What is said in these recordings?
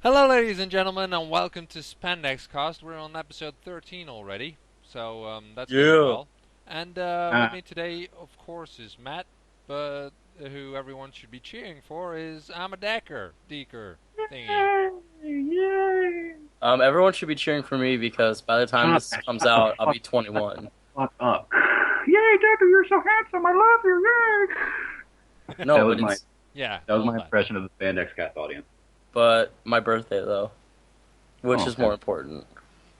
Hello, ladies and gentlemen, and welcome to SpandexCast. We're on episode 13 already, so that's going Yeah. well. And with Ah, me today, of course, is Matt, but who everyone should be cheering for is Deeker thingy. yay! Yay! Everyone should be cheering for me because by the time Shut this the, comes shut the out, I'll fuck, be shut 21. the fuck up. Yay, Decker, you're so handsome. I love you. Yay! No, That was but my it's Yeah, that a was little my bit. impression of the SpandexCast audience. but my birthday though, which Oh, is more important.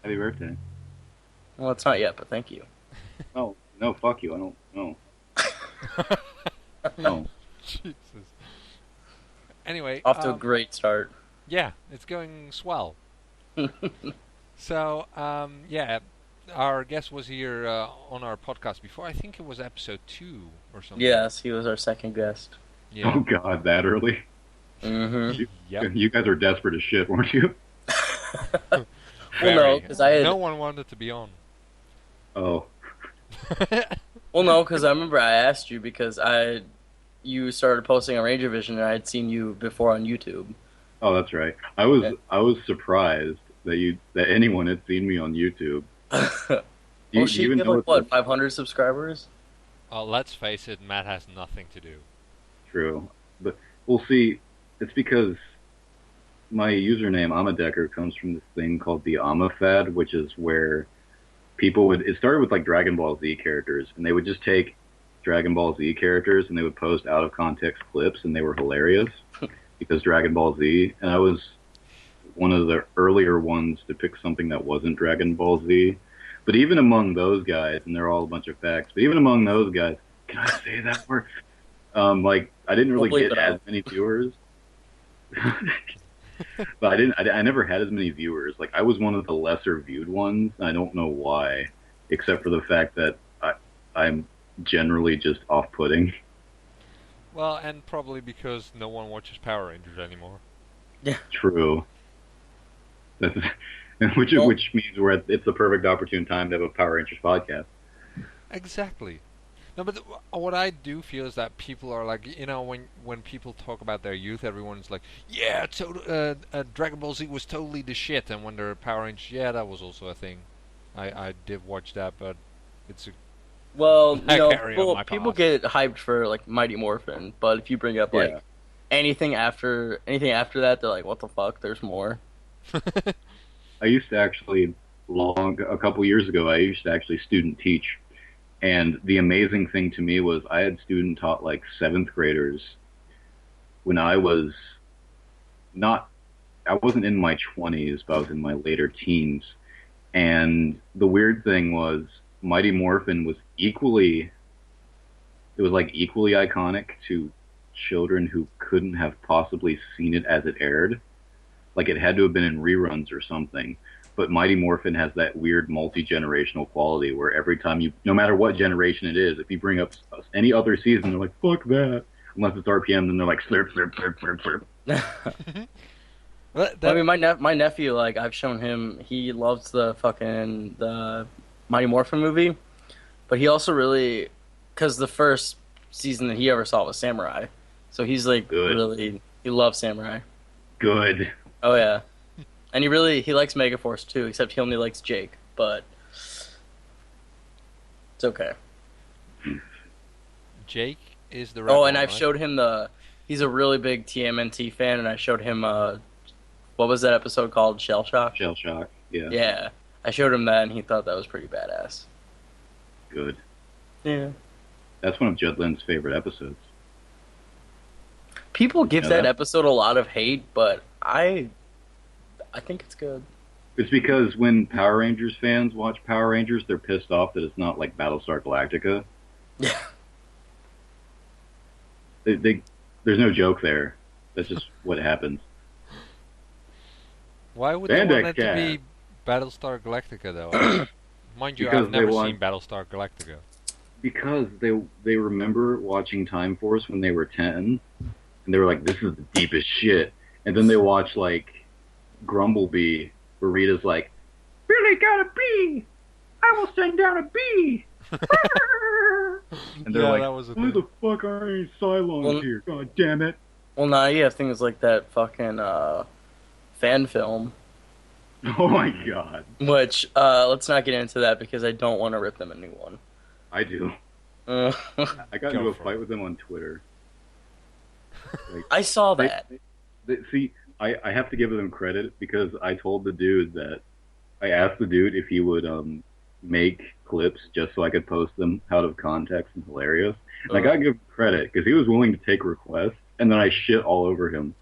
happy birthday. Well, it's not yet, but thank you. No, no, fuck you. I don't know. No. Jesus. Anyway, Off to a great start. yeah, it's going swell. So, yeah, our guest was here on our podcast before. I think it was episode 2 or something. Yes, he was our second guest. Yeah. Oh God, that early? Mm-hmm. Yep. You guys are desperate as shit, weren't you? Well, no, Very. because I had. No one wanted to be on. Oh, Well, no, because I remember I asked you because you started posting on Ranger Vision and I had seen you before on YouTube. oh, that's right. I was surprised that anyone had seen me on YouTube. Do Well, you she even had know like it's what, 500 subscribers? Let's face it, Matt has nothing to do. true? But we'll see. It's because my username ImmaDeker comes from this thing called the Amma fad, which is where it started with like Dragon Ball Z characters, and they would just take Dragon Ball Z characters and they would post out of context clips, and they were hilarious because Dragon Ball Z. And I was one of the earlier ones to pick something that wasn't Dragon Ball Z. But even among those guys, and they're all a bunch of facts, but even among those guys, can I say that word? Like I didn't really We'll bleep get it as out. many viewers. But I never had as many viewers. Like I was one of the lesser viewed ones. I don't know why, except for the fact that I'm generally just off-putting. Well, and probably because no one watches Power Rangers anymore. True. That's, Well, which means it's the perfect opportune time to have a Power Rangers podcast. Exactly. No, but what I do feel is that people are like, when people talk about their youth, everyone's like, yeah, Dragon Ball Z was totally the shit, and when they're Power Rangers, yeah, that was also a thing. I did watch that, but it's a well, black area of my people past. get hyped for like Mighty Morphin, but if you bring up like Yeah. anything after that, they're like, what the fuck? There's more. I used to actually a couple years ago, I used to actually student teach. And the amazing thing to me was I had student taught like seventh graders when not, I wasn't in my 20s, but I was in my later teens. And the weird thing was Mighty Morphin was it was like equally iconic to children who couldn't have possibly seen it as it aired. Like it had to have been in reruns or something. But Mighty Morphin has that weird multi-generational quality where every time no matter what generation it is, if you bring up any other season, they're like, fuck that. Unless it's RPM, then they're like, slurp, slurp, slurp, slurp, slurp. I mean, my nephew, like I've shown him, he loves the Mighty Morphin movie, but he also really, because the first season that he ever saw was Samurai, so he's like Good. he loves Samurai. Good. Oh yeah, and he likes Megaforce too, except he only likes Jake, but it's okay. Jake is the red Oh, one, and I've right? showed him he's a really big TMNT fan, and I showed him what was that episode called? Shell Shock. Shell shock. Yeah. Yeah, I showed him that, and he thought that was pretty badass. Good. Yeah. That's one of Judlin's favorite episodes. People give know that that? episode a lot of hate, but I think it's good. It's because when Power Rangers fans watch Power Rangers, they're pissed off that it's not like Battlestar Galactica. Yeah. There's no joke there. That's just what happens. Why would they want it to SpandexCast. be Battlestar Galactica, though? Mind you, Because I've they never want- seen Battlestar Galactica. Because they remember watching Time Force when they were 10, and they were like, "This is the deepest shit." And then they watch like Grumblebee, where Rita's like, "Billy got a B. I will send down a B." And they're Yeah, like, that was a "Why thing. the fuck are any Cylons Well- here? God damn it!" Well, now you have things like that fucking fan film. Oh my god. Which, let's not get into that because I don't want to rip them a new one. I do. Uh, I got Go into a for fight it. with them on Twitter. Like, I saw that. see, I have to give them credit because I told the dude that I asked the dude if he would make clips just so I could post them out of context and hilarious. And I gotta give him credit because he was willing to take requests, and then I shit all over him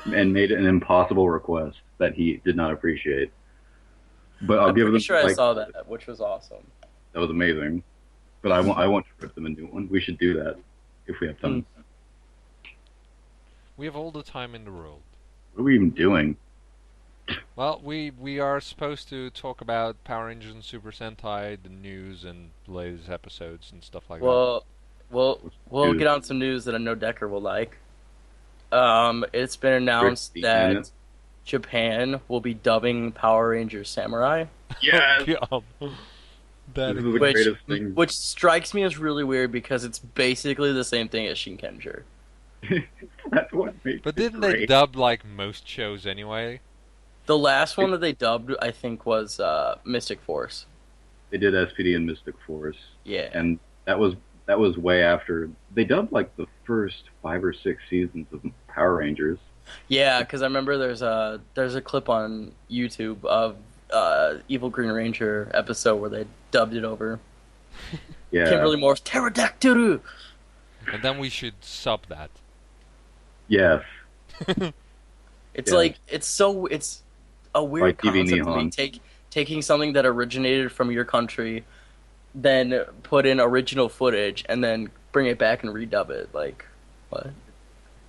and made an impossible request that he did not appreciate. But I'll I'm give pretty them sure I like saw that, which was awesome. that was amazing. But I want to rip them a new one. We should do that if we have time. We have all the time in the world. What are we even doing? Well, we are supposed to talk about Power Rangers and Super Sentai, the news and the latest episodes and stuff like that. We'll get on some news that I know Decker will like. It's been announced Rick that Deacon. Japan will be dubbing Power Rangers Samurai, Yes, That this is is the greatest thing. which strikes me as really weird because it's basically the same thing as Shinkenger. That's what makes But it didn't great. they dub like most shows anyway? The last one that they dubbed, I think, was Mystic Force. They did SPD and Mystic Force, Yeah. and that was way after they dubbed like the first 5 or 6 seasons of Power Rangers. Yeah, because I remember there's a clip on YouTube of Evil Green Ranger episode where they dubbed it over. Yeah, Kimberly Moore's Pterodactyl. And then we should sub that. yes, It's Yeah. like it's a weird Like TV concept to me. Nihon. Taking something that originated from your country, then put in original footage, and then bring it back and redub it. Like, what?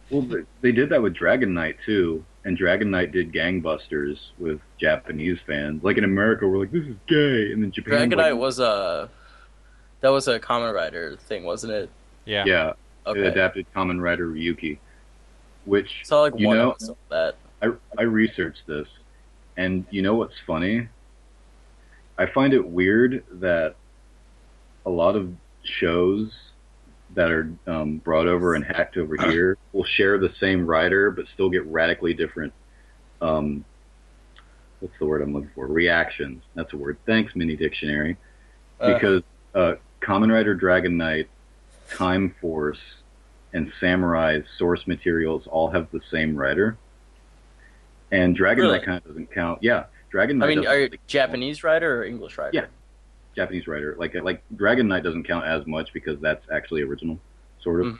Well, they did that with Dragon Knight too, and Dragon Knight did gangbusters with Japanese fans. Like in America, we're like, "This is gay," and then Japan. Dragon Knight was a Kamen Rider thing, wasn't it? Yeah. Yeah, it Okay. adapted Kamen Rider Ryuki, which Saw like you one know, episode of that. I researched this, and you know what's funny? I find it weird that a lot of shows that are brought over and hacked over here will share the same writer but still get radically different. What's the word I'm looking for? Reactions. That's a word. Thanks, Mini Dictionary. Because Kamen Rider Dragon Knight, Time Force, and Samurai's source materials all have the same writer. And Dragon Really? Knight kind of doesn't count. Yeah, Dragon Knight. I mean, doesn't are you really count. Japanese writer or English writer? Yeah. Japanese writer. Like Dragon Knight doesn't count as much because that's actually original, sort of. Mhm.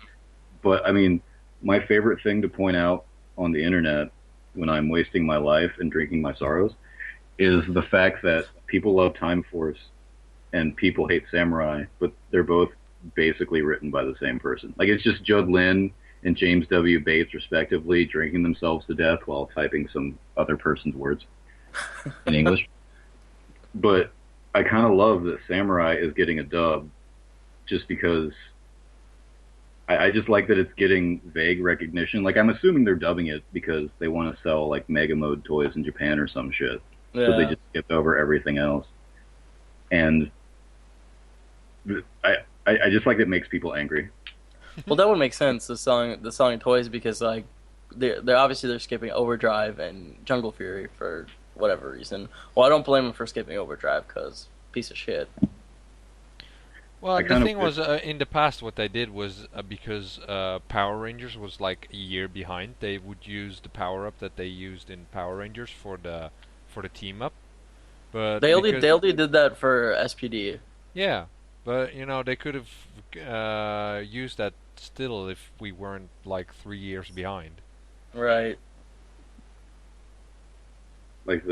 But I mean, my favorite thing to point out on the internet when I'm wasting my life and drinking my sorrows is the fact that people love Time Force and people hate Samurai, but they're both basically written by the same person. Like it's just Judd Lynn and James W. Bates, respectively, drinking themselves to death while typing some other person's words in English. But I kind of love that Samurai is getting a dub, just because I just like that it's getting vague recognition. Like I'm assuming they're dubbing it because they want to sell like Mega Mode toys in Japan or some shit. Yeah. So they just skipped over everything else. And I just like that it makes people angry. Well, that would make sense. The selling toys because like they're obviously they're skipping Overdrive and Jungle Fury for whatever reason. Well, I don't blame them for skipping Overdrive because piece of shit. Well, I the kind of thing was, in the past, what they did was because Power Rangers was like a year behind. They would use the power up that they used in Power Rangers for the team up. But They only because- did that for SPD. yeah, but you know they could have used that still if we weren't like 3 years behind. Right. Like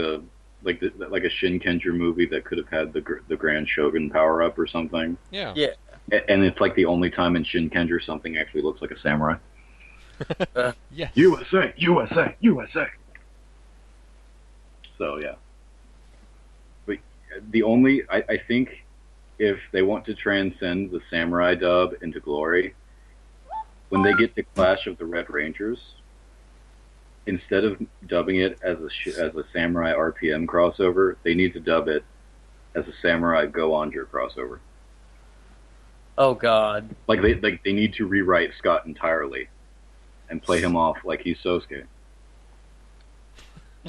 like a Shinkenger movie that could have had the Grand Shogun power up or something. Yeah. Yeah. And it's like the only time in Shinkenger something actually looks like a samurai. Yes. USA, USA, USA. So yeah. But I think if they want to transcend the samurai dub into glory, when they get to Clash of the Red Rangers, instead of dubbing it as a samurai RPM crossover, they need to dub it as a samurai Go Onja crossover. Oh God. Like they need to rewrite Scott entirely and play him off like he's Sosuke.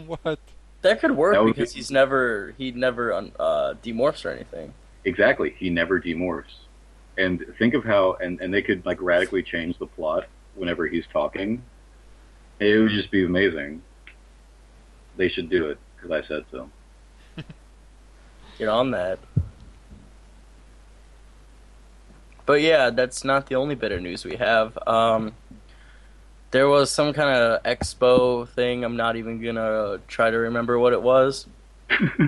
What? That could work That would because be he never demorphs or anything. exactly. He never demorphs. And think of how and they could like radically change the plot whenever he's talking. It would just be amazing. They should do it because I said so. Get on that. But yeah, that's not the only bit of news we have. There was some kind of expo thing. I'm not even gonna try to remember what it was,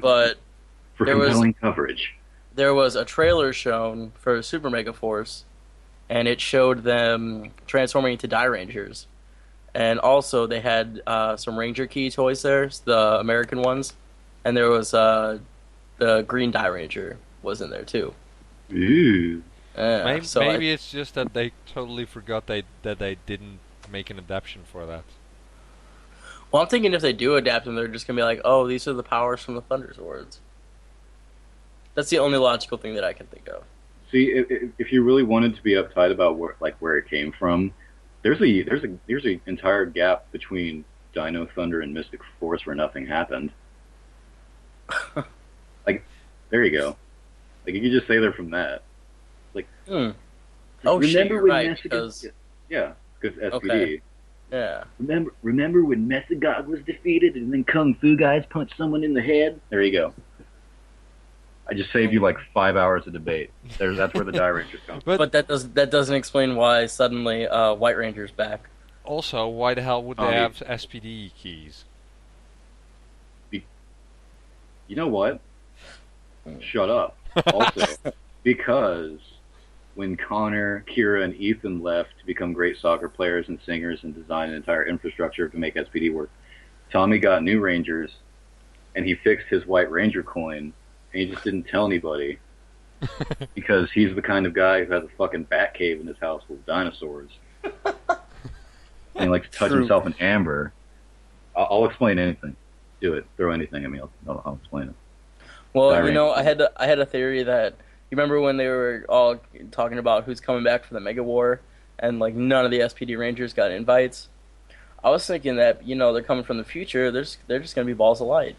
but For there was compelling coverage. there was a trailer shown for Super Mega Force, and it showed them transforming into Die Rangers. And also, they had some Ranger Key toys there, the American ones, and there was the Green Die Ranger was in there too. Ooh. Yeah, Maybe, so maybe it's just that they totally forgot that they didn't make an adaptation for that. well, I'm thinking if they do adapt them, they're just gonna be like, "Oh, these are the powers from the Thunder Swords." That's the only logical thing that I can think of. See, if you really wanted to be uptight about where it came from, there's a entire gap between Dino Thunder and Mystic Force where nothing happened. Like, there you go. Like you could just say they're from that. Like, Hmm. Oh shit, remember you're when right. Mesaga- Because yeah, because SPD. Okay. yeah, Remember when Mesagog was defeated and then Kung Fu guys punched someone in the head? There you go. I just saved you like 5 hours of debate. That's where the Die Rangers come from. but that doesn't explain why suddenly White Ranger's back. Also, why the hell would they Oh, yeah. have SPD keys? You know what? Shut up. Also, because when Connor, Kira, and Ethan left to become great soccer players and singers and design an entire infrastructure to make SPD work, Tommy got new Rangers, and he fixed his White Ranger coin, and he just didn't tell anybody because he's the kind of guy who has a fucking bat cave in his house full of dinosaurs. And he likes to touch True. himself in amber. I'll explain anything. Do it. Throw anything at me. I'll explain it. Well, Die you know, Ranger. I had a theory that you remember when they were all talking about who's coming back for the Mega War, and like none of the SPD Rangers got invites. I was thinking that they're coming from the future. They're just gonna be balls of light.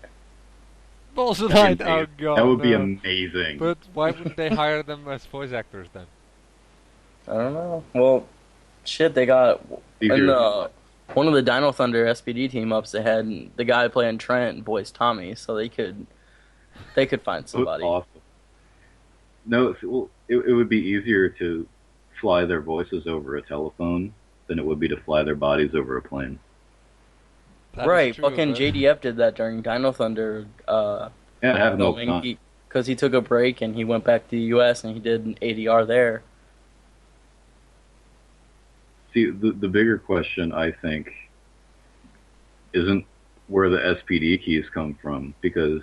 Balls of That'd light. be Oh amazing. god. That would be no. amazing. But why wouldn't they hire them as voice actors then? I don't know. Well, shit, they got in one of the Dino Thunder SPD team ups. They had the guy playing Trent voiced Tommy, so they could find somebody. Awesome. No, well, it would be easier to fly their voices over a telephone than it would be to fly their bodies over a plane. That is Right, true, fucking but- JDF did that during Dino Thunder. Yeah, it happened all the filming, time. because he took a break and he went back to the U.S. and he did an ADR there. See, the bigger question, I think, isn't where the SPD keys come from, because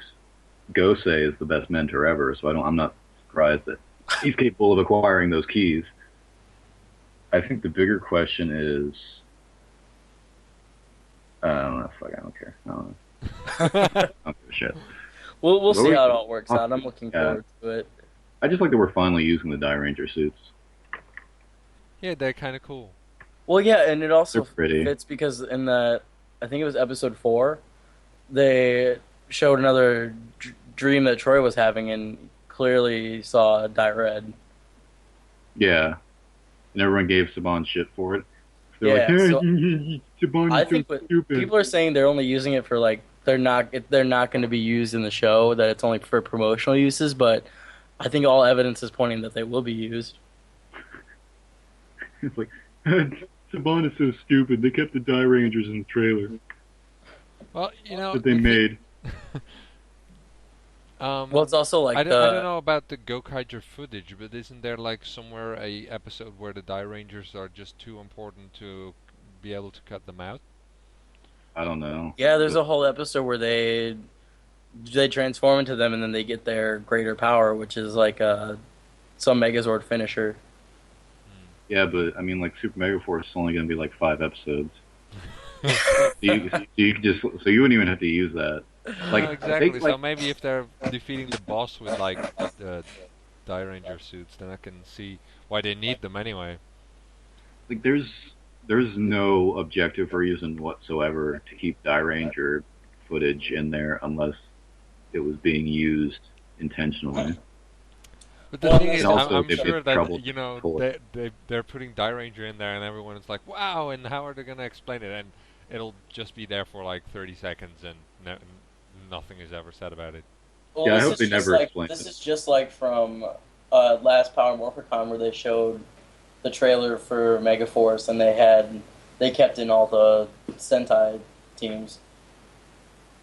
Gosei is the best mentor ever, so I'm not surprised that he's capable of acquiring those keys. I think the bigger question is, I don't know, fuck, I don't care. I don't know. I don't give a shit. We'll see Well, how it all works out. I'm looking yeah. forward to it. I just like that we're finally using the Die Ranger suits. Yeah, they're kind of cool. Well, yeah, and it also They're pretty. fits because in I think it was episode 4, they showed another dream that Troy was having and clearly saw Die Red. Yeah. And everyone gave Saban shit for it. They're Yeah, like, hey, so Saban, I you're think so stupid. people are saying they're only using it for like they're not going to be used in the show, that it's only for promotional uses, but I think all evidence is pointing that they will be used. It's like, Saban is so stupid. They kept the Die Rangers in the trailer Well, you know, that they if made. Well, it's also like I don't know about the Gokaiger footage, but isn't there like somewhere a episode where the Die Rangers are just too important to be able to cut them out? I don't know. Yeah, there's a whole episode where they transform into them and then they get their greater power, which is like some Megazord finisher. Yeah, but I mean, like Super Mega Force is only going to be like 5 episodes. so you wouldn't even have to use that. Like exactly. they, So like, maybe if they're defeating the boss with like the Die Ranger suits, then I can see why they need them anyway. like there's no objective reason whatsoever to keep Die Ranger footage in there unless it was being used intentionally. But the Well, thing and is, And I'm, also, I'm they've sure had that trouble pull it. they're putting Die Ranger in there, and everyone's like, "Wow!" And how are they gonna explain it? And it'll just be there for like 30 seconds, and nothing is ever said about it. well, Yeah, I this hope is they just never like explain this it. is just like from last Power Morphicon where they showed the trailer for Megaforce, and they kept in all the Sentai teams.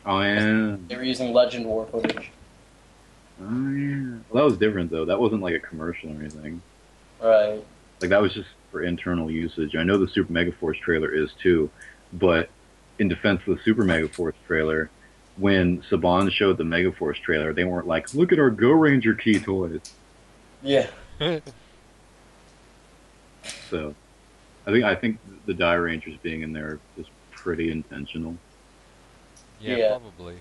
Oh yeah, They were using Legend War footage. oh yeah. Well, that was different though. That wasn't like a commercial or anything. Right. Like that was just for internal usage. I know the Super Mega Force trailer is too, but in defense of the Super Mega Force trailer, when Saban showed the Mega Force trailer, they weren't like, "Look at our Go Ranger key toys." Yeah. So I think the Die Rangers being in there is pretty intentional. Yeah, Yeah. probably.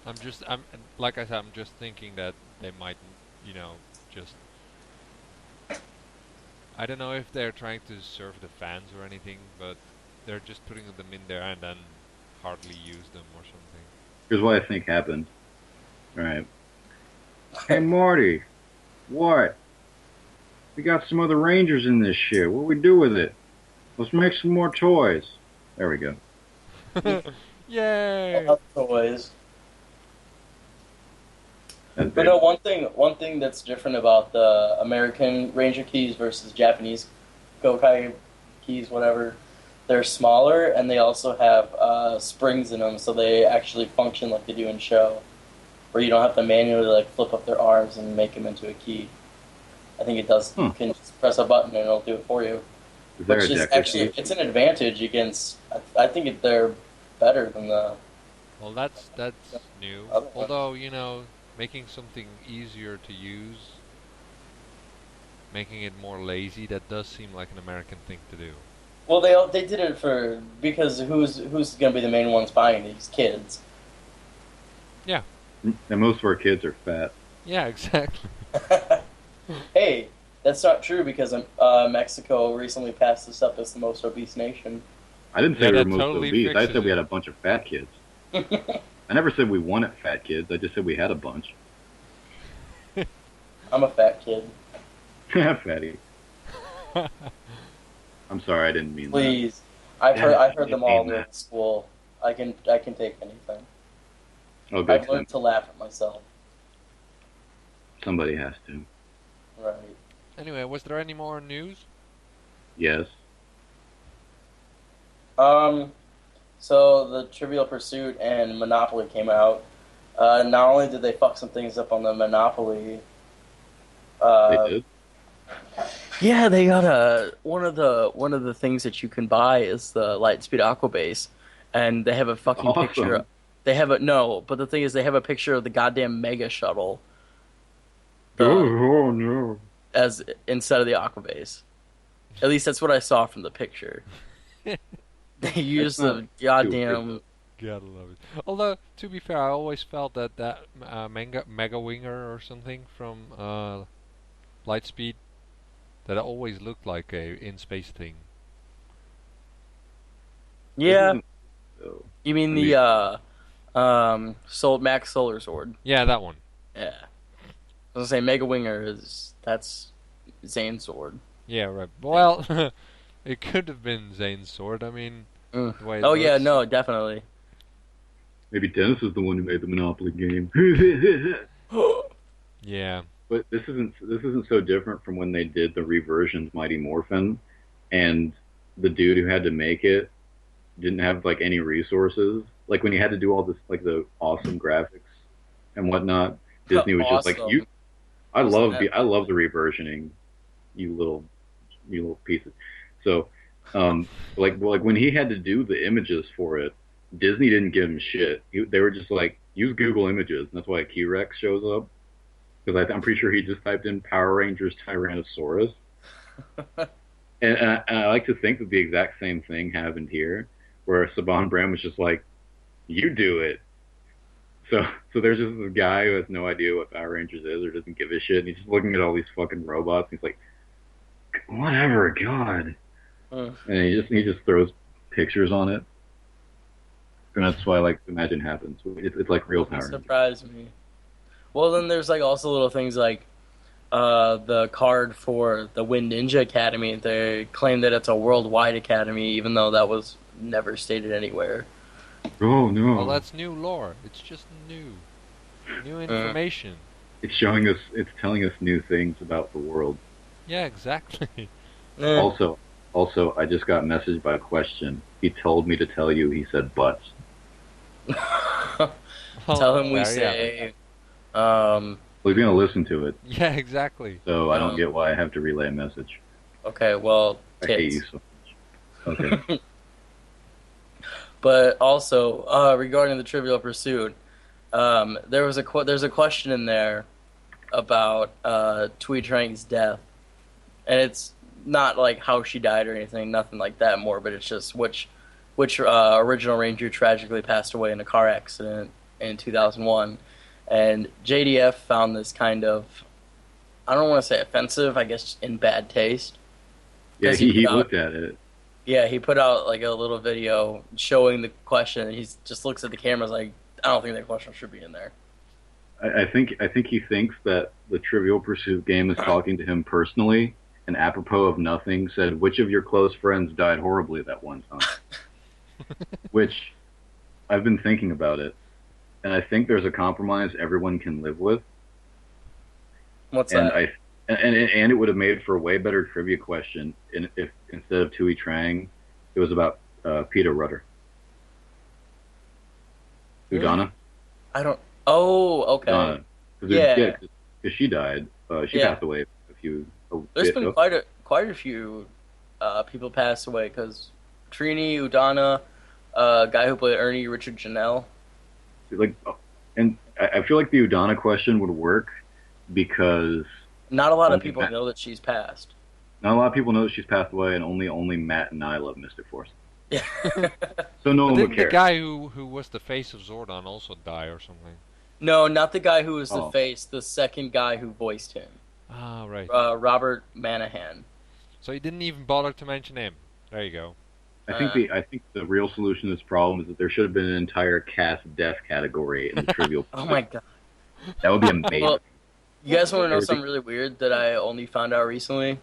I'm like I said, I'm just thinking that they might, you know, just I don't know if they're trying to serve the fans or anything, but they're just putting them in there and then hardly use them or something. Here's what I think happened. All right. Hey Marty, what? We got some other Rangers in this shit. What do we do with it? Let's make some more toys. There we go. Yay! About toys. That's But no, one thing that's different about the American Ranger keys versus Japanese Gokai keys, whatever, they're smaller and they also have springs in them, so they actually function like they do in show, where you don't have to manually like flip up their arms and make them into a key. I think it does. You can just press a button and it'll do it for you. Is there Which a is Decker actually key? it's an advantage against. I think they're better than the Well, that's new. other ones. Although, you know, making something easier to use, making it more lazy, that does seem like an American thing to do. Well, they did it for because who's going to be the main ones buying these kids? Yeah. And most of our kids are fat. Yeah, exactly. Hey, that's not true because Mexico recently passed this up as the most obese nation. I didn't say Yeah, we were that most totally obese. I fixes said we it. had a bunch of fat kids. I never said we wanted fat kids. I just said we had a bunch. I'm a fat kid. Fatty. I'm sorry, I didn't mean that. Please, Damn it, I've I heard didn't them all mean in that. school. I can take anything. Oh, good. I've learned to laugh at myself. Somebody has to. Right. Anyway, was there any more news? Yes. So the Trivial Pursuit and Monopoly came out. Not only did they fuck some things up on the Monopoly, They uh, did. yeah, they got one of the things that you can buy is the Lightspeed Aquabase, and they have a fucking picture. Awesome. They have a no, but the thing is, they have a picture of the goddamn Mega Shuttle, Oh no. as instead of the Aquabase. At least that's what I saw from the picture. They used the goddamn. Gotta love it. Although, to be fair, I always felt that Mega Winger or something from Lightspeed, that it always looked like a in space thing. Yeah, Oh. you mean I the mean- Max Solar Sword? Yeah, that one. Yeah, I was gonna say Mega Winger that's Zane's sword. Yeah, right. Well, it could have been Zane's sword. I mean, Mm. the way it Oh yeah, looks. no, definitely. Maybe Dennis is the one who made the Monopoly game. Yeah. But this isn't so different from when they did the reversions Mighty Morphin, and the dude who had to make it didn't have like any resources. Like when he had to do all this like the awesome graphics and whatnot, Disney was just like Awesome. you. I Wasn't love that I love the reversioning, you little pieces. So, like when he had to do the images for it, Disney didn't give him shit. They were just like use Google Images, and that's why T-Rex shows up. Because I'm pretty sure he just typed in Power Rangers Tyrannosaurus. And I like to think that the exact same thing happened here, where Saban Bram was just like, "You do it." So there's just this guy who has no idea what Power Rangers is or doesn't give a shit, and he's just looking at all these fucking robots, and he's like, "Whatever, God." Mm. And he just throws pictures on it. And that's why like Imagine happens. It's like real Wouldn't Power Rangers. surprise me. Well, then there's like also little things like the card for the Wind Ninja Academy. They claim that it's a worldwide academy, even though that was never stated anywhere. Oh Well, no! that's new lore. It's just new Uh, information. It's showing us. It's telling us new things about the world. Yeah, exactly. eh. Also, also, I just got messaged by Question. He told me to tell you. He said butts. Well, Tell him we there you have it. say, um, Well, he's gonna listen to it, Yeah, exactly. so I don't get why I have to relay a message. okay, well, I hate you tits. so much. Okay. But also, regarding the Trivial Pursuit, there's a question in there about Twee Trang's death, and it's not like how she died or anything, nothing like that more, but it's just which original ranger tragically passed away in a car accident in 2001, and JDF found this kind of, I don't want to say offensive, I guess in bad taste. Yeah, 'Cause he looked at it. yeah, he put out like a little video showing the question, and he just looks at the cameras like, I don't think that question should be in there. I think he thinks that the Trivial Pursuit game is talking to him personally, and apropos of nothing, said, "Which of your close friends died horribly that one time?" Which I've been thinking about it, and I think there's a compromise everyone can live with, What's and that? and it would have made for a way better trivia question if instead of Tui Trang, it was about Peter Rudder, Really? Udana, I don't. Oh, okay. Udana, Yeah, because she died, she yeah. passed away a There's bit been ago. quite a few people pass away because Trini, Udana, guy who played Ernie, Richard Janelle. Like, and I feel like the Udana question would work because Not a lot of only people Matt, know that she's passed. not a lot of people know that she's passed away, and only Matt and I love Mystic Force, Yeah. so no But one would didn't the care. guy who was the face of Zordon also die or something? No, not the guy who was the Oh, face. The second guy who voiced him, Ah, right. Robert Manahan. So he didn't even bother to mention him. There you go. Uh, I think the real solution to this problem is that there should have been an entire cast death category in the Trivial oh Pursuit. my god. That would be amazing. Well, you guys want to know Everything. something really weird that I only found out recently?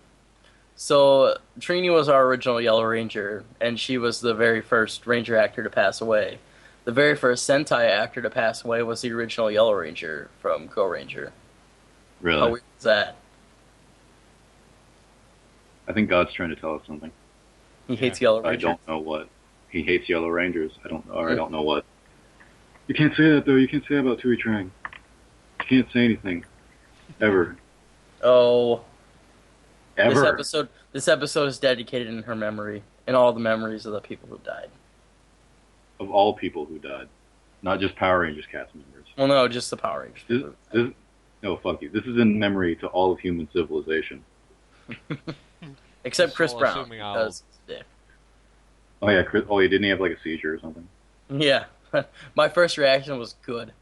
So Trini was our original Yellow Ranger, and she was the very first Ranger actor to pass away. The very first Sentai actor to pass away was the original Yellow Ranger from Go Ranger. How Really, weird is that? I think God's trying to tell us something. He Yeah. hates Yellow I Ranger. don't know what. He hates Yellow Rangers. I don't know, or I don't know what. You can't say that though. You can't say that about Tui Trang. You can't say anything ever, Oh, ever. this episode is dedicated in her memory and all the memories of the people who died. Of all people who died, not just Power Rangers cast members. Well, no, just the Power Rangers. This, People who this, no, fuck you. This is in memory to all of human civilization. died. Except Just Chris all Brown assuming I'll- because he's a dick. Oh yeah, Chris. Oh, didn't he have like a seizure or something? Yeah, my first reaction was good.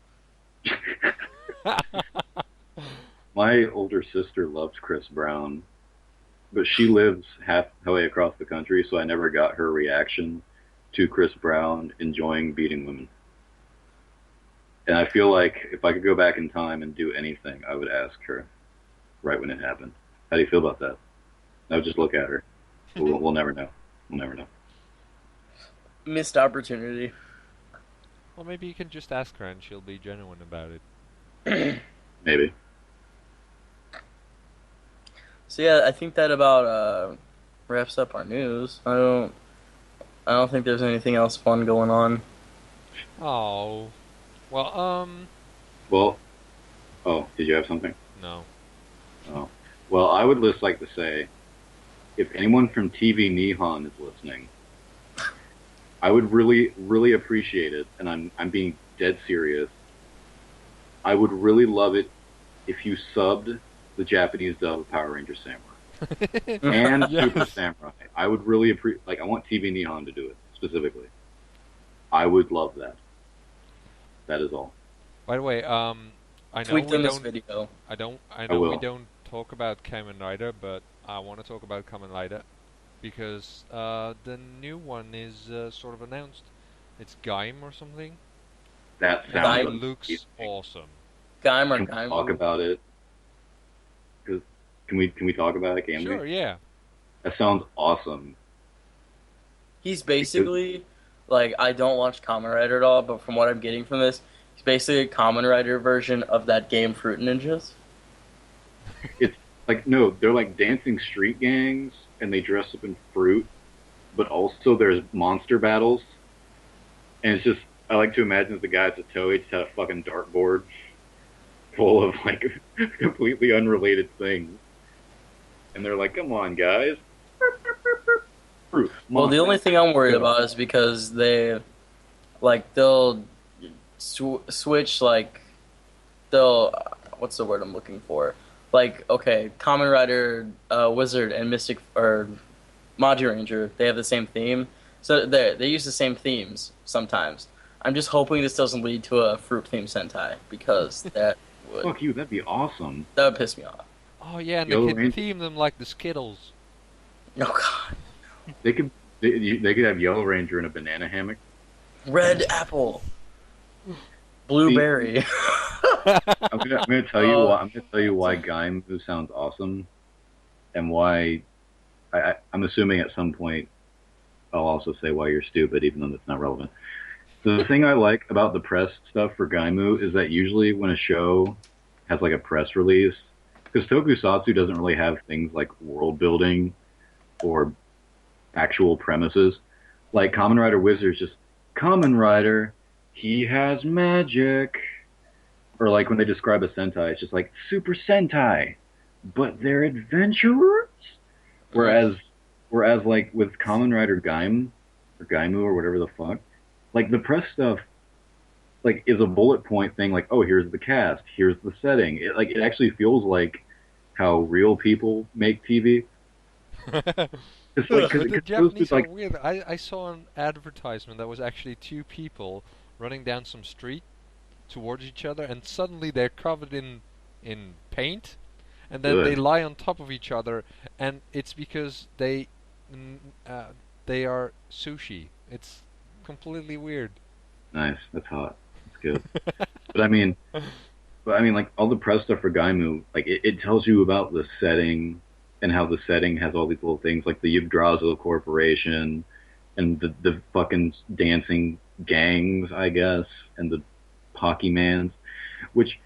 My older sister loves Chris Brown, but she lives halfway across the country, so I never got her reaction to Chris Brown enjoying beating women. And I feel like if I could go back in time and do anything, I would ask her right when it happened. How do you feel about that? I would just look at her. We'll never know. We'll never know. Missed opportunity. Well, maybe you can just ask her and she'll be genuine about it. Maybe. So yeah, I think that about wraps up our news. I don't think there's anything else fun going on. Oh. Well, Well, oh, did you have something? no. Oh. Well, I would just like to say, if anyone from TV Nihon is listening, I would really, really appreciate it, and I'm being dead serious. I would really love it if you subbed the Japanese dub of Power Ranger Samurai and Yes. Super Samurai. I would really appreciate. Like, I want TV Nihon to do it specifically. I would love that. That is all. By the way, I know Tweet we them this don't. video. I know we will. don't talk about Kamen Rider, but I want to talk about Kamen Rider because the new one is sort of announced. It's Gaim or something. That And sounds it Gaim. looks amazing. awesome. Gaim or Can we talk Gaimu. about it? 'Cause can we talk about it? Can we? Sure, yeah. That sounds awesome. He's Because basically like I don't watch Kamen Rider at all, but from what I'm getting from this, he's basically a Kamen Rider version of that game Fruit Ninjas. it's like no, they're like dancing street gangs, and they dress up in fruit, but also there's monster battles, and it's just I like to imagine the guys at Toei just had a fucking dartboard full of like completely unrelated things, and they're like, "Come on, guys, fruit Well, the monster, only thing I'm worried go." about is because they'll switch they'll what's the word I'm looking for? Like okay, Kamen Rider, Wizard, and Mystic or Maji Ranger, they have the same theme, so they use the same themes sometimes. I'm just hoping this doesn't lead to a fruit theme Sentai because would Fuck you, that'd be awesome. that would piss me off. Oh yeah, and they Yellow could Ranger, theme them like the Skittles. Oh god, they could they could have Yellow Ranger in a banana hammock. red apple, See, blueberry. I'm gonna tell you why. I'm gonna tell you why Gaimu sounds awesome, and why I'm assuming at some point I'll also say why you're stupid, even though that's not relevant. So the thing I like about the press stuff for Gaimu is that usually when a show has like a press release, because Tokusatsu doesn't really have things like world building or actual premises. Like Kamen Rider Wizard is just Kamen Rider, he has magic. Or like when they describe a Sentai, it's just like Super Sentai, but they're adventurers. Whereas, whereas like with Kamen Rider Gaim or Gaimu or whatever the fuck, like the press stuff, like is a bullet point thing. Like, oh, here's the cast, here's the setting. It actually feels like how real people make TV. It's like But the because it goes Japanese through are like weird. I saw an advertisement that was actually two people running down some street towards each other, and suddenly they're covered in paint, and then they good, lie on top of each other, and it's because they are sushi. It's completely weird. nice, that's hot, that's good. But I mean, like all the press stuff for Gaimu, like it tells you about the setting and how the setting has all these little things, like the Yggdrasil Corporation and the fucking dancing gangs, I guess, and the Pokemans, which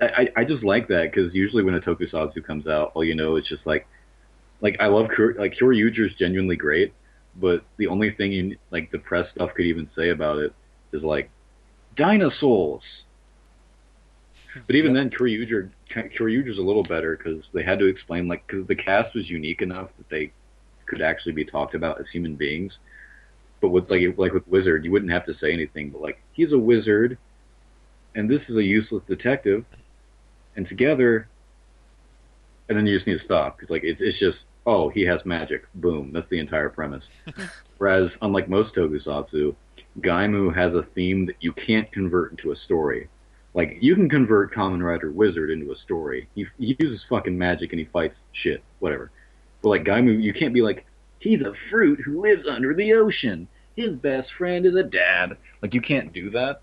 I just like that because usually when a Tokusatsu comes out, all you know is just like I love like Kyoryuger is genuinely great, but the only thing like the press stuff could even say about it is like dinosaurs. But even Yep. then, Kyoryuger's a little better because they had to explain, like, because the cast was unique enough that they could actually be talked about as human beings. But with like with Wizard, you wouldn't have to say anything, but like he's a wizard, and this is a useless detective, and together, and then you just need to stop because like it's just oh he has magic, boom, that's the entire premise. Whereas unlike most Tokusatsu, Gaimu has a theme that you can't convert into a story. Like, you can convert Kamen Rider Wizard into a story. He uses fucking magic and he fights shit, whatever. But, like, Gaimu, you can't be like, he's a fruit who lives under the ocean. His best friend is a dad. Like, you can't do that.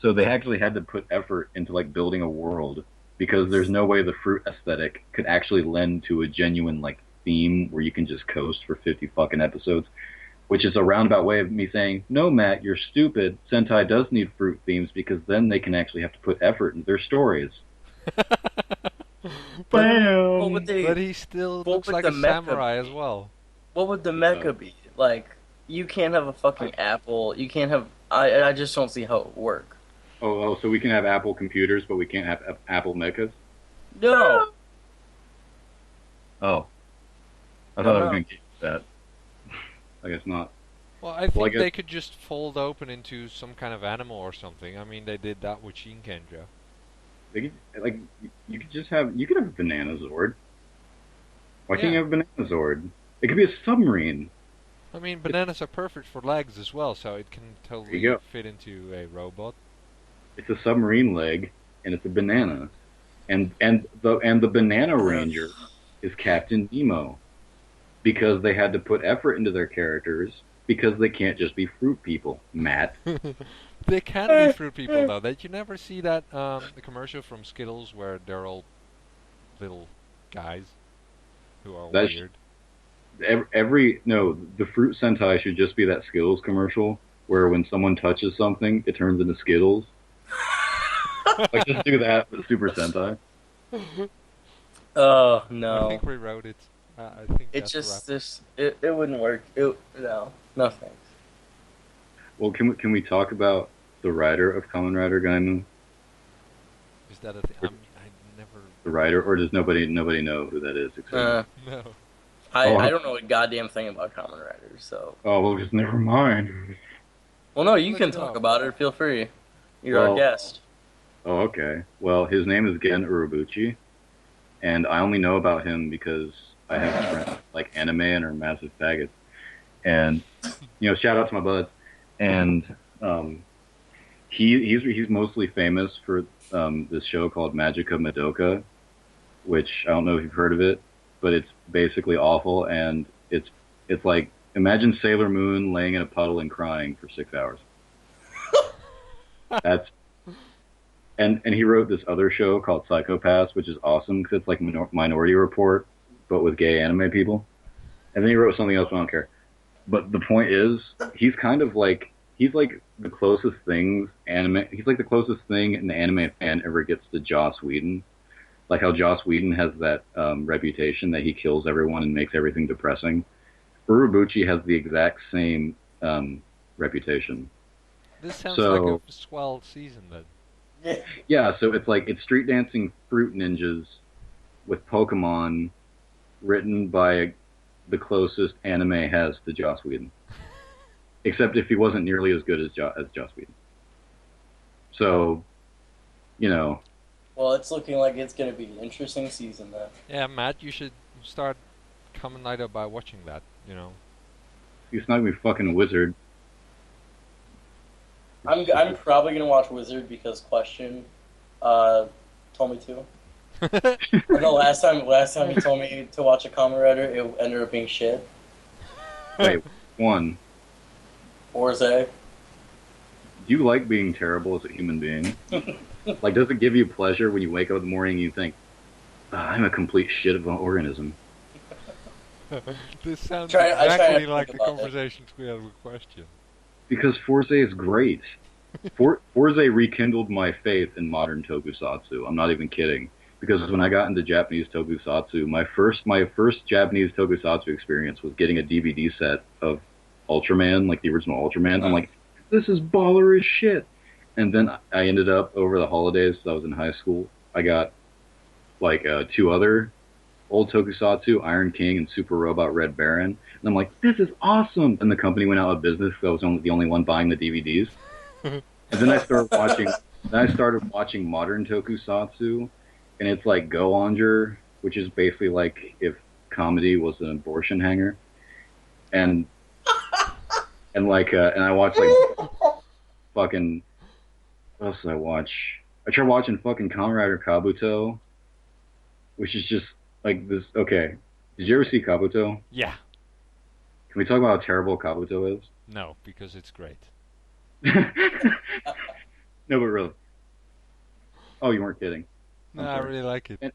So they actually had to put effort into, like, building a world because there's no way the fruit aesthetic could actually lend to a genuine, like, theme where you can just coast for 50 fucking episodes. Which is a roundabout way of me saying, no, Matt, you're stupid. Sentai does need fruit themes because then they can actually have to put effort into their stories. but What would they? but he still What looks would like the a mecha samurai as be? well. What would the mecha be? Like, you can't have a fucking apple. You can't have. I just don't see how it would work. So we can have Apple computers, but we can't have Apple mechas? No, Oh, I no, thought I was no. going to get that. I guess not. Well, I Well, I think guess they could just fold open into some kind of animal or something. I mean, they did that with Shinkenja. they could, like, you could have a banana Zord. Why can't you Yeah. have a banana Zord? It could be a submarine. I mean, bananas are perfect for legs as well, so it can There you totally go. fit into a robot. It's a submarine leg, and it's a banana. And the Banana Ranger is Captain Nemo because they had to put effort into their characters Because they can't just be fruit people, Matt. They can be fruit people though. That you never see that the commercial from Skittles where they're all little guys who are That's weird. every no. The fruit Sentai should just be that Skittles commercial where when someone touches something, it turns into Skittles. Like just do that with Super Sentai. Oh I no. think we wrote it. I think It that's a wrap. just this it wouldn't work. No thanks. Well, can we talk about the writer of Kamen Rider Gaimon? Is that a thing? I never. The writer, or does nobody know who that is except? No. I Oh, don't know a goddamn thing about Kamen Riders, so oh well, just never mind. well no, you Look can it talk up. about it, feel free. You're our Well, guest. oh okay. Well, his name is Gen Urobuchi, and I only know about him because I have friends that like anime and are massive faggots. And shout out to my buds. And um, he's mostly famous for this show called Magica Madoka, which I don't know if you've heard of it, but it's basically awful, and it's like imagine Sailor Moon laying in a puddle and crying for 6 hours. That's and he wrote this other show called Psychopaths, which is awesome because it's like Minority Report, but with gay anime people. And then he wrote something else, I don't care. But the point is, he's like the closest things anime. He's like the closest thing an anime fan ever gets to Joss Whedon. Like how Joss Whedon has that reputation that he kills everyone and makes everything depressing. Urobuchi has the exact same reputation. This sounds like a So swell season then. yeah, so it's street dancing fruit ninjas with Pokemon written by the closest anime has to Joss Whedon. Except if he wasn't nearly as good as Joss Whedon. So, you know, Well, it's looking like it's gonna be an interesting season then. Yeah, Matt, you should start Kamen Rider by watching that. you snug me fucking wizard. I'm probably gonna watch Wizard because Question told me to. And the last time he told me to watch a Kamen Rider, it ended up being shit. Wait, one, Orze. do you like being terrible as a human being? Like, does it give you pleasure when you wake up in the morning and you think, I'm a complete shit of an organism? This sounds I try exactly to like think the about it. conversations we had with Question. Because Forze is great. Forze rekindled my faith in modern tokusatsu. I'm not even kidding. Because when I got into Japanese tokusatsu, my first Japanese tokusatsu experience was getting a DVD set of Ultraman, like the original Ultraman. I'm like, this is baller as shit. And then I ended up over the holidays, I was in high school. I got like two other old tokusatsu, Iron King and Super Robot Red Baron. And I'm like, this is awesome. And the company went out of business because I was the only one buying the DVDs. And then I started watching modern tokusatsu, and it's like Go Onger, which is basically like if comedy was an abortion hanger. And and I watched like fucking what else did I watch? I tried watching fucking Kamen Rider Kabuto, which is just like this. Okay, did you ever see Kabuto? Yeah. Can we talk about how terrible Kabuto is? No, because it's great. No, but really. Oh, you weren't kidding. No, I'm I sorry. really like it.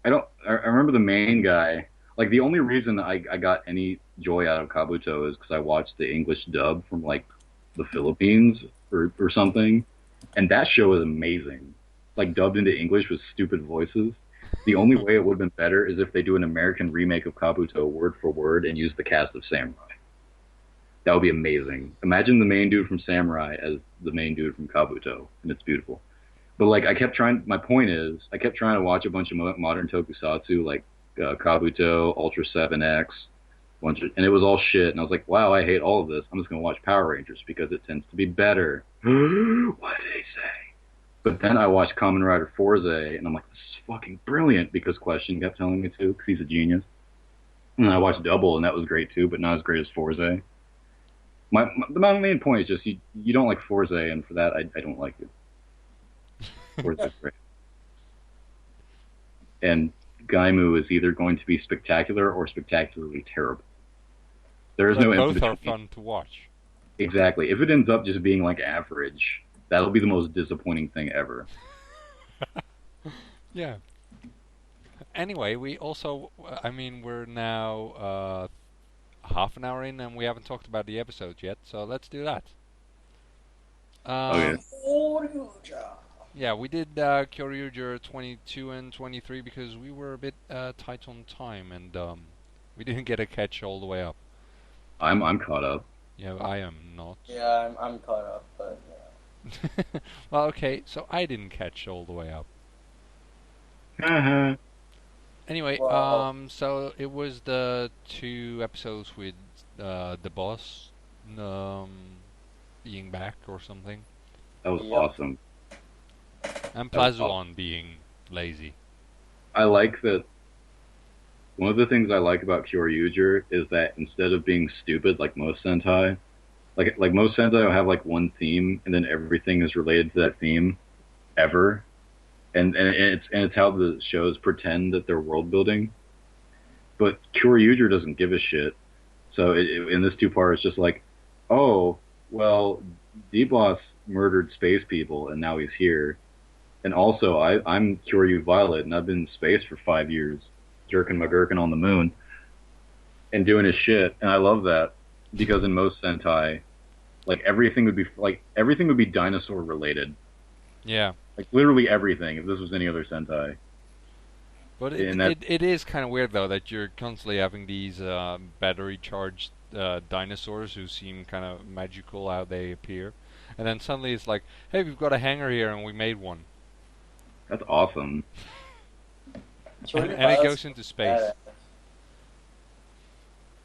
I don't. I remember the main guy. Like the only reason I got any joy out of Kabuto is because I watched the English dub from like the Philippines or something, and that show is amazing. Like dubbed into English with stupid voices. The only way it would have been better is if they do an American remake of Kabuto word for word and use the cast of Samurai. That would be amazing. Imagine the main dude from Samurai as the main dude from Kabuto, and it's beautiful. But like, I kept trying. My point is, I kept trying to watch a bunch of modern tokusatsu, like Kabuto, Ultra 7X, and it was all shit. And I was like, wow, I hate all of this. I'm just gonna watch Power Rangers because it tends to be better. What did they say? But then I watched Kamen Rider Forze, and I'm like, this is fucking brilliant because Question kept telling me to, because he's a genius. And I watched Double, and that was great too, but not as great as Forze. My main point is just you don't like Forze, and for that I don't like it. Forze is great. And Gaimu is either going to be spectacular or spectacularly terrible. There is But no in both are between. fun to watch. Exactly. If it ends up just being like average, that'll be the most disappointing thing ever. Yeah. Anyway, we also, I mean, we're now half an hour in and we haven't talked about the episode yet, so let's do that. Okay. Yeah, we did Kyoryuger 22 and 23 because we were a bit tight on time and we didn't get a catch all the way up. I'm caught up. Yeah, I am not. Yeah, I'm caught up, but Well, okay, so I didn't catch all the way up. Uh-huh. Anyway, Wow. so it was the 2 episodes with the boss um, being back or something, That was Yep. awesome. and That was awesome. Plazuon being lazy. I like that. One of the things I like about Kyoryuger is that instead of being stupid like most Sentai, like most Sentai will have like one theme and then everything is related to that theme ever. And it's how the shows pretend that they're world building. But Kyoryuger doesn't give a shit. So in this two-part, it's just like, oh, well, D-Boss murdered space people and now he's here. And also, I'm Kyoryu Violet and I've been in space for 5 years, jerking my gherkin on the moon and doing his shit. And I love that because in most Sentai, everything would be dinosaur related. Yeah, Like literally everything if this was any other Sentai. but And that it is kind of weird though that you're constantly having these battery charged dinosaurs who seem kind of magical how they appear, and then suddenly it's like, hey, we've got a hangar here and we made one, that's awesome. and it goes into space.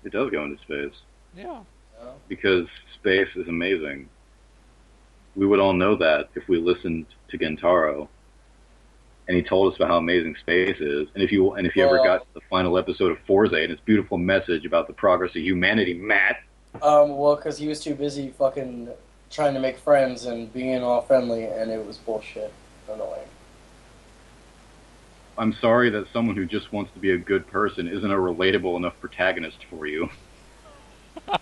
It does go into space Yeah. because space is amazing. We would all know that if we listened to Gentaro and he told us about how amazing space is. And if you ever got to the final episode of Forza and its beautiful message about the progress of humanity, Matt. Well, because he was too busy fucking trying to make friends and being all friendly, and it was bullshit. Annoying. I'm sorry that someone who just wants to be a good person isn't a relatable enough protagonist for you.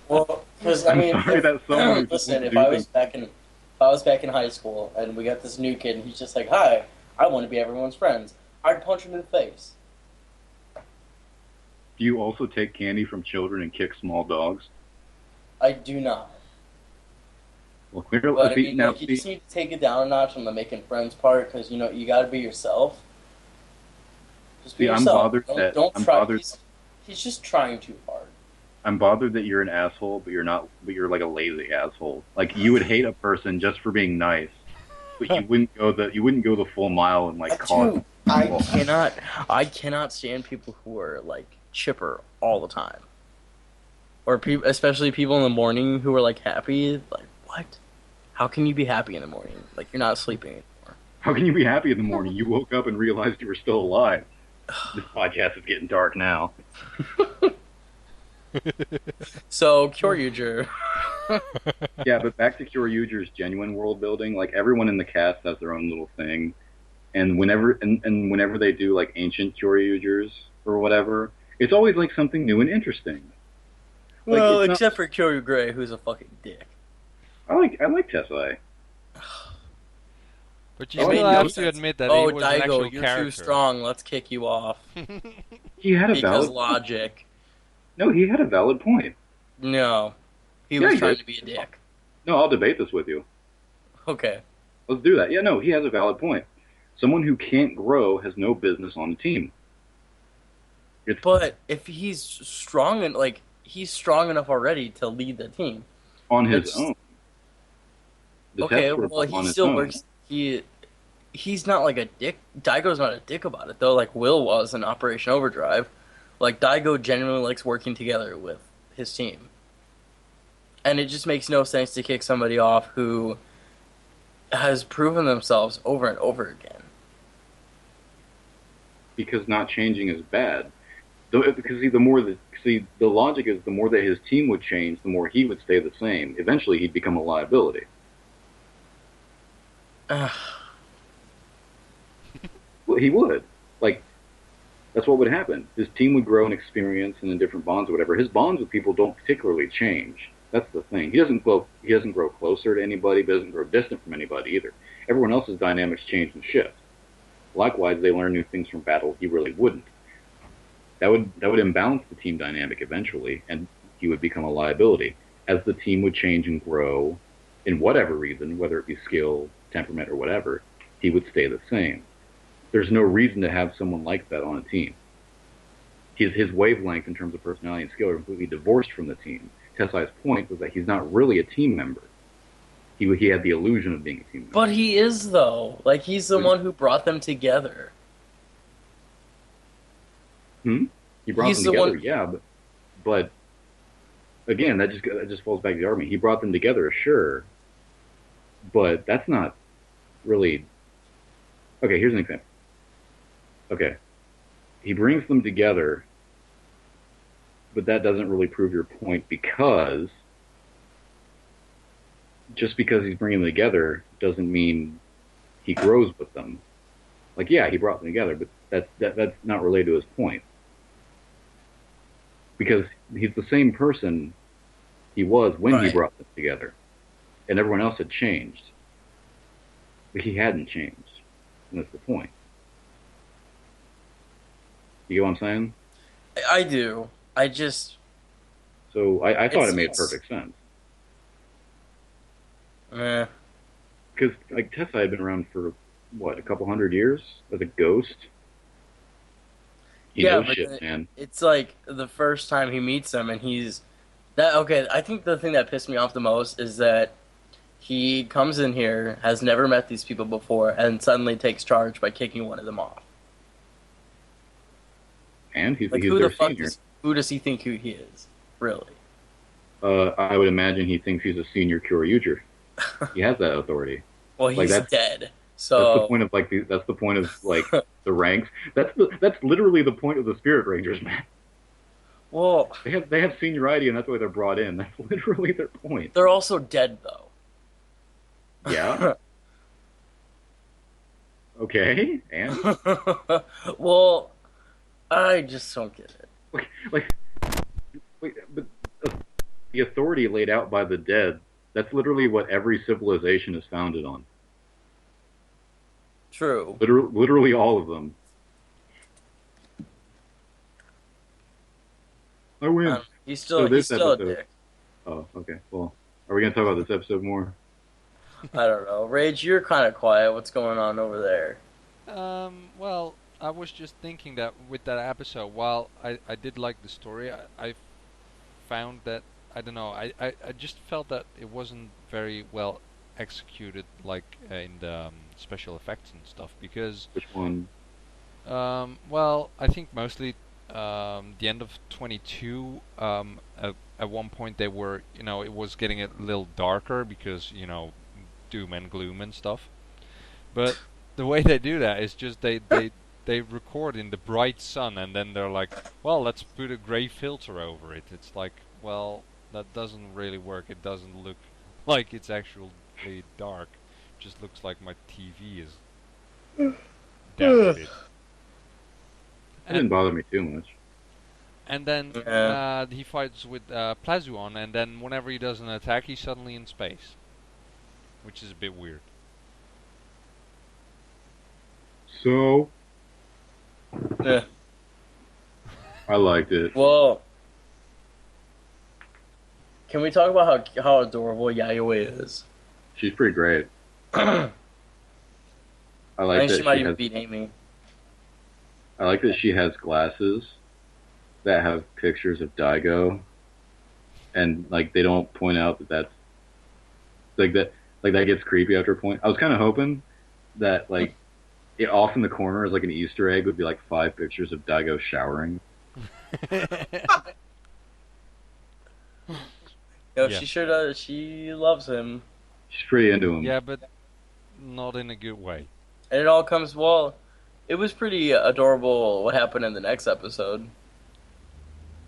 Well, because I mean, sorry that someone who just listen, wants if to I do was things. back in high school and we got this new kid and he's just like, "Hi, I want to be everyone's friends," I'd punch him in the face. Do you also take candy from children and kick small dogs? I do not. Well, clearly, But I see, mean, now, like, you see, just need to take it down a notch on the making friends part because you got to be yourself. Just be See, I'm yourself. bothered don't that- don't I'm try. bothered- He's just trying too hard. I'm bothered that you're an asshole, but you're not. But you're like a lazy asshole. Like you would hate a person just for being nice, but you wouldn't go the full mile and like cause. Dude, I cannot stand people who are like chipper all the time, or especially people in the morning who are like happy. Like what? How can you be happy in the morning? Like you're not sleeping anymore. How can you be happy in the morning? You woke up and realized you were still alive. This podcast is getting dark now. So Kyoryuger. Yeah, but back to Kyoryuger's genuine world building. Like everyone in the cast has their own little thing, and whenever they do like ancient Kyoryugers or whatever, it's always like something new and interesting. Like, Well, it's not- except for Kyoryu Gray, who's a fucking dick. I like Tessai. But you Oh, still it have makes to sense. admit that Oh, he was an actual Daigo, you're character. too strong. Let's kick you off. He had a Because valid. logic. No, he had a valid point. No. He Yeah, was he trying did. to be a dick. No, I'll debate this with you. Okay. Let's do that. Yeah, no, he has a valid point. Someone who can't grow has no business on the team. But if he's strong and he's strong enough already to lead the team. On his It's- own. The Okay, tests were well on he his still own. works. He's not like a dick. Daigo's not a dick about it though. Like Will was in Operation Overdrive. Like Daigo genuinely likes working together with his team. And it just makes no sense to kick somebody off who has proven themselves over and over again. Because not changing is bad. Because the logic is the more that his team would change, the more he would stay the same. Eventually, he'd become a liability. Well, he would. Like That's what would happen. His team would grow in experience and in different bonds or whatever. His bonds with people don't particularly change. That's the thing. He doesn't grow closer to anybody, but doesn't grow distant from anybody either. Everyone else's dynamics change and shift. Likewise, they learn new things from battle. He really wouldn't. That would imbalance the team dynamic eventually, and he would become a liability. As the team would change and grow, in whatever reason, whether it be skill, temperament, or whatever, he would stay the same. There's no reason to have someone like that on a team. His wavelength in terms of personality and skill are completely divorced from the team. Tessai's point was that he's not really a team member. He had the illusion of being a team member. But he is, though. Like, he's the one who brought them together. He brought them together, yeah, but again, that just falls back to the argument. He brought them together, sure, but that's not really. Okay, here's an example. Okay, he brings them together, but that doesn't really prove your point because just because he's bringing them together doesn't mean he grows with them. Like, yeah, he brought them together, but that's not related to his point. Because he's the same person he was when he brought them together. And everyone else had changed. But he hadn't changed. And that's the point. You get what I'm saying? I do. I just... So I thought it made perfect sense. Because like Tessa had been around for, what, a couple hundred years as a ghost? He knows shit, man. It's like the first time he meets them, and he's that. Okay, I think the thing that pissed me off the most is that he comes in here, has never met these people before, and suddenly takes charge by kicking one of them off. And he's like, their who the fuck senior. Who does he think he is? Really? I would imagine he thinks he's a senior Kyoryuger. He has that authority. Well, he's dead. So that's the point of that's the point of like the ranks. That's literally the point of the Spirit Rangers, man. Well, they have seniority, and that's why they're brought in. That's literally their point. They're also dead, though. Yeah. Okay. And well, I just don't get it. But the authority laid out by the dead. That's literally what every civilization is founded on. True. Literally all of them. I win. He's still a dick. Oh, okay. Well, are we going to talk about this episode more? I don't know. Rage, you're kind of quiet. What's going on over there? Well, I was just thinking that with that episode, while I did like the story, I found that, I don't know, I just felt that it wasn't very well executed, like in the special effects and stuff, because... Which one? Well, I think mostly the end of 22, at one point they were, it was getting a little darker because, doom and gloom and stuff. But the way they do that is just they record in the bright sun, and then they're like, well, let's put a gray filter over it. It's like, well, that doesn't really work. It doesn't look like it's actually dark. It just looks like my TV is down a bit. It didn't bother me too much. And then he fights with Plazuon, and then whenever he does an attack, he's suddenly in space, which is a bit weird. So, Yeah. I liked it. Well, can we talk about how adorable Yayoi is? She's pretty great. I think she might even beat Amy. I like that she has glasses that have pictures of Daigo, and like they don't point out that that gets creepy after a point. I was kind of hoping that like off in the corner is like an Easter egg would be like 5 pictures of Daigo showering. She sure does. She loves him. She's pretty into him. Yeah, but not in a good way. And it all comes it was pretty adorable what happened in the next episode.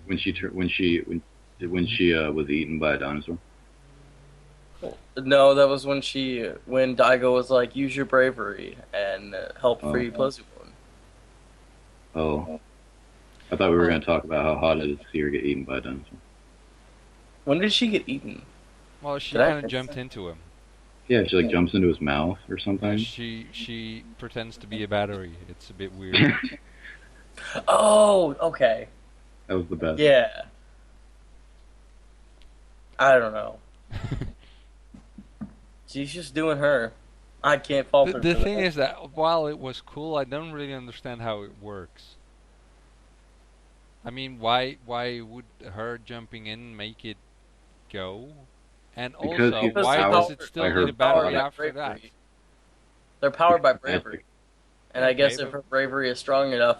When she was eaten by a dinosaur. No, that was when Daigo was like, use your bravery and help free Pleasant. Oh. I thought we were Oh. going to talk about how hot it is to see her get eaten by a dinosaur. When did she get eaten? Well, she Did I kind of miss jumped that? into him. Yeah, she like jumps into his mouth or something. She pretends to be a battery. It's a bit weird. Oh, okay. That was the best. Yeah. I don't know. She's just doing her. I can't fault her The for thing that. is that while it was cool, I don't really understand how it works. I mean, why would her jumping in make it go? And Because also, she's Because why they're does powered it powered, by still her need a they're powered battery by body. after that? bravery. They're powered by bravery. And I Okay, guess if but her bravery is strong enough,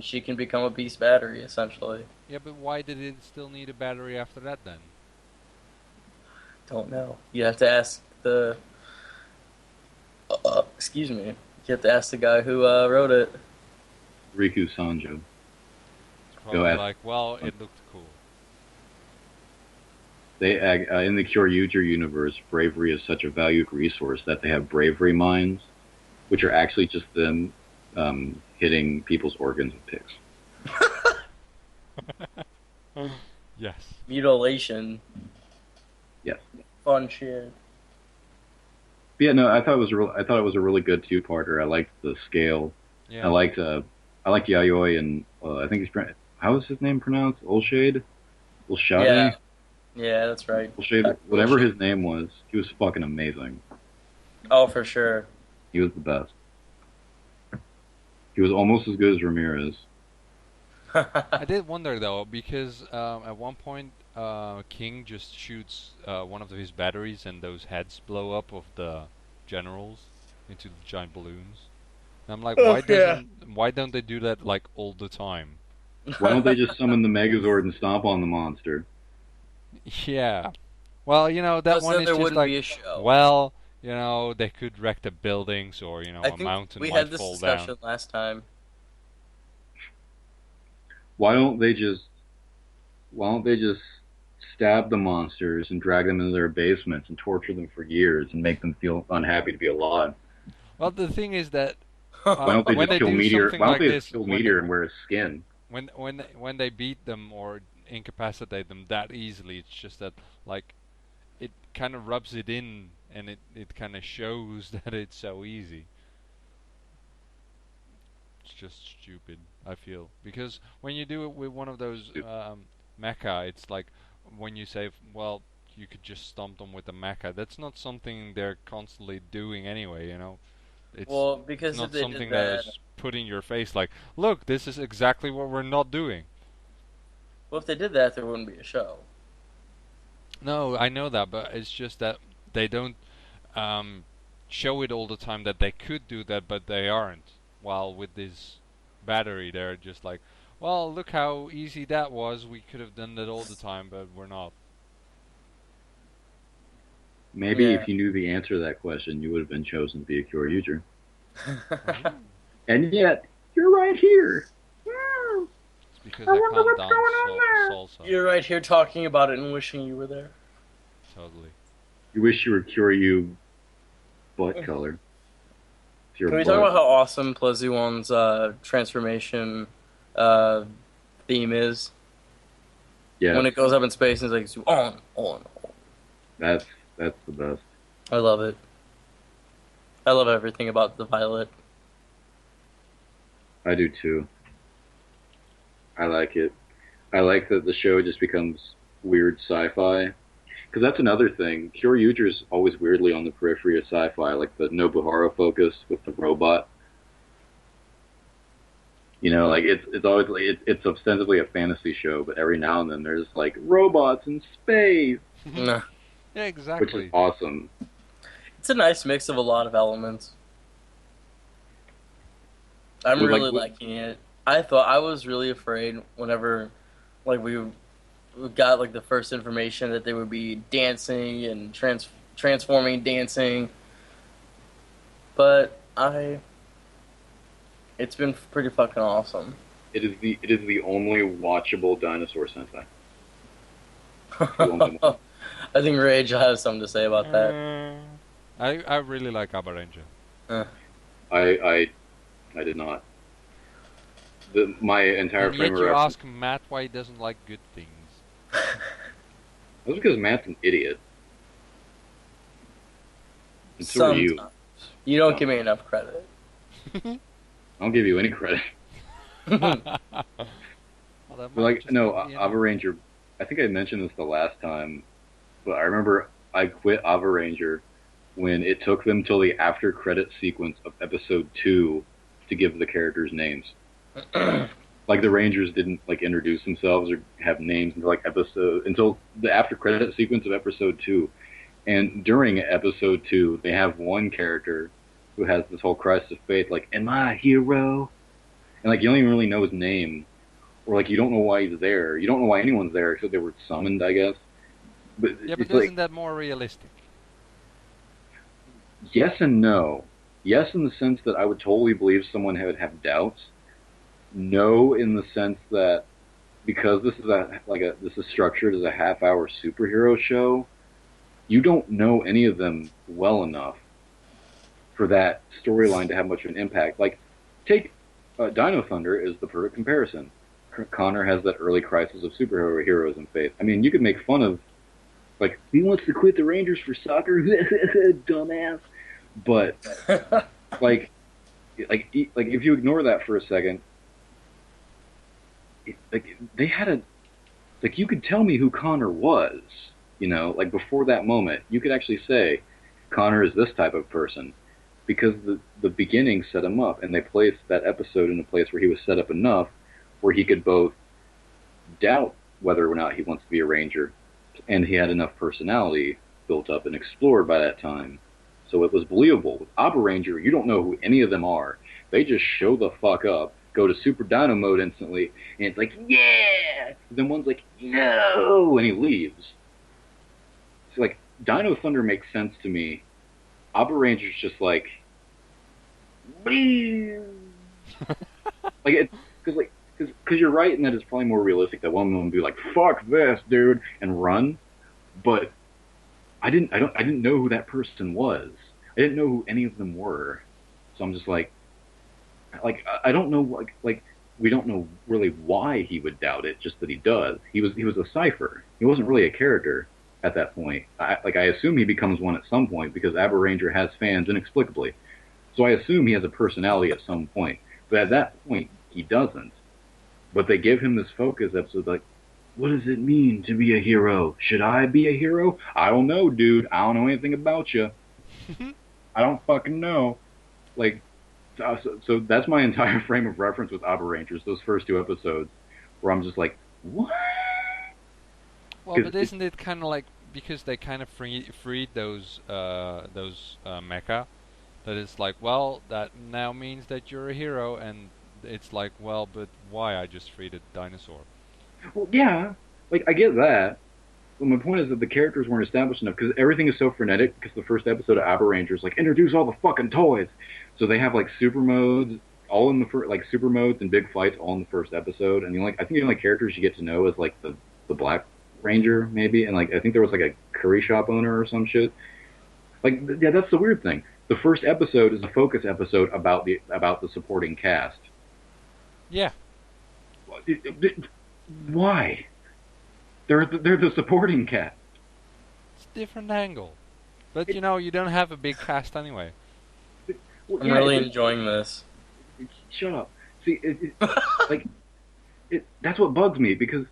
she can become a beast battery, essentially. yeah, but why did it still need a battery after that then? Don't know. You have to ask the. Excuse me. You have to ask the guy who wrote it. Riku Sanjo. It's probably ask. like, well, it looked cool. In the Kyoryuger universe, bravery is such a valued resource that they have bravery mines, which are actually just them hitting people's organs with picks. Yes. Mutilation. Yes. Fun shit. But yeah, no, I thought it was a really good two-parter. I liked the scale. Yeah. I liked Yayoi and I think how is his name pronounced? Olshade? Olshade? Yeah. Yeah, that's right. Olshade, whatever his name was, he was fucking amazing. Oh, for sure. He was the best. He was almost as good as Ramirez. I did wonder though, because at one point King just shoots one of his batteries, and those heads blow up of the generals into the giant balloons. And I'm like, Oh, yeah. why don't they do that like all the time? Why don't they just summon the Megazord and stomp on the monster? Yeah. Well, that Because one then is there just wouldn't like, be a show. well, they could wreck the buildings, or I a think mountain we might had this fall discussion down. last time. Why don't they just stab the monsters and drag them into their basements and torture them for years and make them feel unhappy to be alive? Well, the thing is that Why don't they when just they kill do Meteor? something Why don't like they this, just kill Meteor and wear his skin? when they beat them or incapacitate them that easily, it's just that like it kind of rubs it in, and it kind of shows that it's so easy. It's just stupid, I feel, because when you do it with one of those mecha, it's like when you say, well, you could just stomp them with a mecha. That's not something they're constantly doing anyway. It's Well, it's because if not they did something that that, is put in your face like, look, this is exactly what we're not doing. well, if they did that, there wouldn't be a show. No, I know that, but it's just that they don't um, show it all the time that they could do that, but they aren't. While with this battery, they're just like, well, look how easy that was. We could have done that all the time, but we're not. Maybe Yeah. if you knew the answer to that question, you would have been chosen to be a Kyoryuger. Oh, And yet, you're right here. it's because I calmed down salsa. You're right here talking about it and wishing you were there. Totally. You wish you were Kyoryu butt color. Can we talk about how awesome Pleasuon's transformation theme is? Yeah, When it goes up in space and it's like, on. that's the best. I love it. I love everything about the Violet. I do too. I like it. I like that the show just becomes weird sci-fi. Because that's another thing. Kyoryuger's always weirdly on the periphery of sci-fi, like the Nobuhara focus with the robot. Like it's always like it's ostensibly a fantasy show, but every now and then there's like robots in space, Nah. Yeah, which exactly. is awesome. It's a nice mix of a lot of elements. I'm Well, really like, liking it. I was really afraid whenever, like we got like the first information that they would be dancing and transforming dancing, but it's been pretty fucking awesome. It is the only watchable dinosaur sentai. The only one. I think Rage has something to say about that. I really like Abba Ranger. I did not. my entire And frame yet of you reference. ask Matt why he doesn't like good things. That's because Matt's an idiot. And so are you. Sometimes. You don't No, give me enough credit. I don't give you any credit. Well, that But might like, just no, be Ava Ranger. I think I mentioned this the last time, but I remember I quit Ava Ranger when it took them till the after credit sequence of episode 2 to give the characters names. Like the Rangers didn't like introduce themselves or have names until the after credit sequence of episode 2. And during episode 2, they have one character who has this whole crisis of faith, like, "Am I a hero?" And like you don't even really know his name, or like you don't know why he's there. You don't know why anyone's there except they were summoned, I guess. But Yeah, but it's like isn't that more realistic? yes and no. Yes, in the sense that I would totally believe someone would have doubts. No, in the sense that because this is structured as a half-hour superhero show, you don't know any of them well enough for that storyline to have much of an impact. Like, take Dino Thunder is the perfect comparison. Connor has that early crisis of superhero heroes and faith. I mean, you could make fun of, like, he wants to quit the Rangers for soccer, dumbass. But like if you ignore that for a second, like they had a like you could tell me who Connor was, like before that moment, you could actually say Connor is this type of person because the beginning set him up, and they placed that episode in a place where he was set up enough where he could both doubt whether or not he wants to be a ranger, and he had enough personality built up and explored by that time. So it was believable. With Abba Ranger, you don't know who any of them are. They just show the fuck up, go to Super Dino mode instantly, and it's like, yeah! Then one's like, no! And he leaves. So, like, Dino Thunder makes sense to me. Abba Ranger's just like, like, because you're right in that it's probably more realistic that one of them would be like, fuck this, dude, and run. But I didn't know who that person was. I didn't know who any of them were. So I'm just like I don't know, we don't know really why he would doubt it, just that he does. He was a cipher. He wasn't really a character at that point. I assume he becomes one at some point because Aber Ranger has fans inexplicably. So I assume he has a personality at some point. But at that point, he doesn't. But they give him this focus episode like, what does it mean to be a hero? Should I be a hero? I don't know, dude. I don't know anything about you. I don't fucking know. Like, so that's my entire frame of reference with Abba Rangers, those first 2 episodes, where I'm just like, what? Well, but isn't it kind of like because they kind of freed those mecha, that it's like, well, that now means that you're a hero, and it's like, well, but why? I just freed a dinosaur. Well, yeah, like I get that. But my point is that the characters weren't established enough because everything is so frenetic. Because the first episode of Abba Rangers, like, introduce all the fucking toys. So they have like super modes, all in the first, like super modes and big fights, all in the first episode. And I think the only characters you get to know is like the Black Ranger maybe, and like I think there was like a curry shop owner or some shit. Like, yeah, that's the weird thing. The first episode is a focus episode about the supporting cast. Yeah. Why? They're the supporting cast. It's a different angle. But you don't have a big cast anyway. Well, I'm really enjoying this. Shut up. See, like, that's what bugs me because,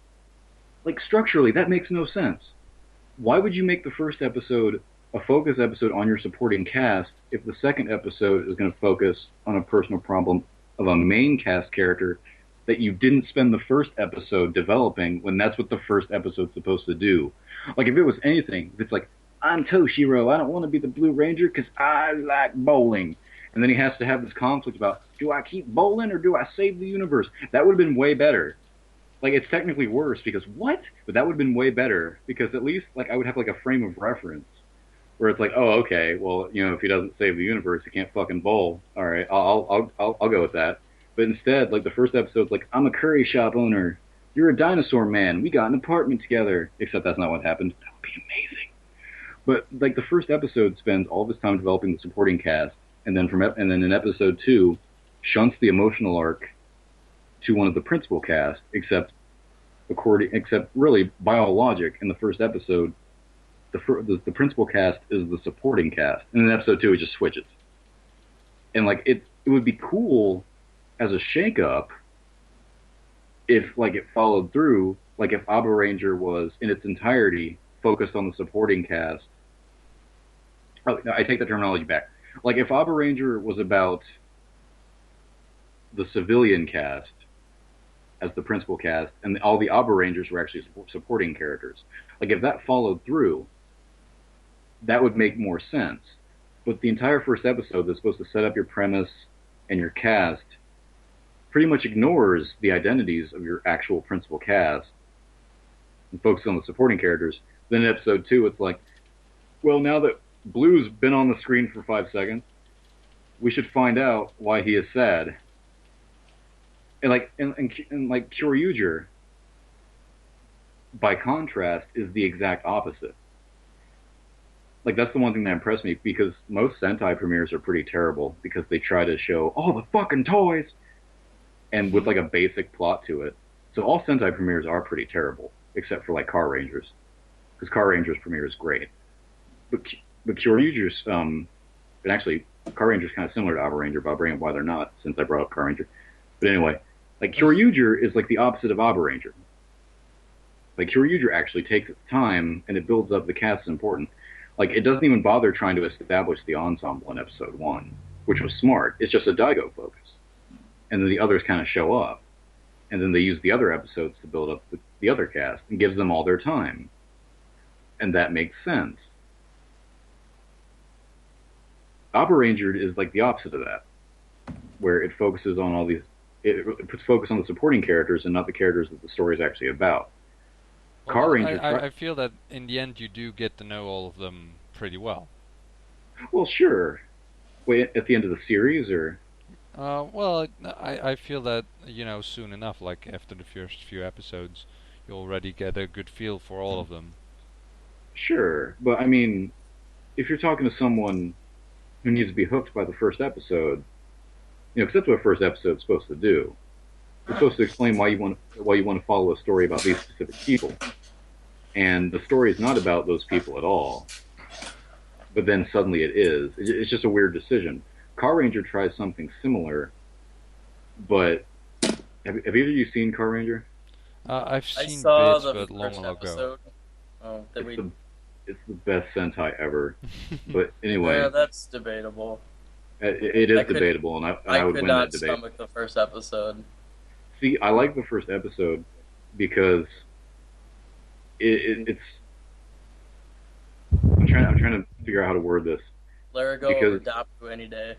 like, structurally, that makes no sense. Why would you make the first episode a focus episode on your supporting cast if the second episode is going to focus on a personal problem of a main cast character that you didn't spend the first episode developing when that's what the first episode's supposed to do? Like, if it was anything, if it's like, I'm Toshiro, I don't want to be the Blue Ranger because I like bowling. And then he has to have this conflict about, do I keep bowling or do I save the universe? That would have been way better. Like, it's technically worse because what? But that would have been way better because at least, like, I would have, like, a frame of reference where it's like, oh, okay, well, if he doesn't save the universe, he can't fucking bowl. All right, I'll go with that. But instead, like, the first episode's like, I'm a curry shop owner. You're a dinosaur man. We got an apartment together. Except that's not what happened. That would be amazing. But, like, the first episode spends all this time developing the supporting cast, and then in episode 2, shunts the emotional arc to one of the principal cast, except really by all logic, in the first episode, the principal cast is the supporting cast, and in episode 2 it just switches. And like it would be cool as a shake-up if like it followed through, like if Abba Ranger was in its entirety focused on the supporting cast. Oh, no, I take the terminology back. Like if Abba Ranger was about the civilian cast as the principal cast, and all the Abba Rangers were actually supporting characters. Like if that followed through, that would make more sense. But the entire first episode that's supposed to set up your premise and your cast pretty much ignores the identities of your actual principal cast and focuses on the supporting characters. Then in episode 2, it's like, well, now that Blue's been on the screen for 5 seconds, we should find out why he is sad. And like Kyoryuger, by contrast, is the exact opposite. Like that's the one thing that impressed me, because most Sentai premieres are pretty terrible because they try to show all the fucking toys and with like a basic plot to it. So all Sentai premieres are pretty terrible, except for like Car Rangers, because Car Rangers premiere is great. But Kyoryuger's and actually Car Ranger's kind of similar to Abba Ranger, but I'll bring up why they're not since I brought up Car Ranger. But anyway, like Kyoryuger is like the opposite of Abba Ranger. Like Kyoryuger actually takes its time and it builds up the cast is important. Like it doesn't even bother trying to establish the ensemble in episode 1, which was smart. It's just a Daigo focus. And then the others kind of show up. And then they use the other episodes to build up the other cast and gives them all their time. And that makes sense. Abba Ranger is like the opposite of that, where it focuses on all these. It puts focus on the supporting characters and not the characters that the story is actually about. Well, Car Ranger. I feel that in the end you do get to know all of them pretty well. Well, sure. Wait, at the end of the series, or? Well, I feel that, soon enough, like after the first few episodes, you already get a good feel for all of them. Sure, but I mean, if you're talking to someone who needs to be hooked by the first episode, because that's what a first episode's supposed to do. It's supposed to explain why you want to follow a story about these specific people, and the story is not about those people at all. But then suddenly it is. It's just a weird decision. Car Ranger tries something similar, but have either of you seen Car Ranger? I've seen I saw bits, the but long ago. episode. Oh, It's the best Sentai ever. But anyway, yeah, that's debatable. It is debatable, and I would win that debate. I could not stomach the first episode. See, I like the first episode because it's. I'm trying to figure out how to word this. Let her go over Dapu any day.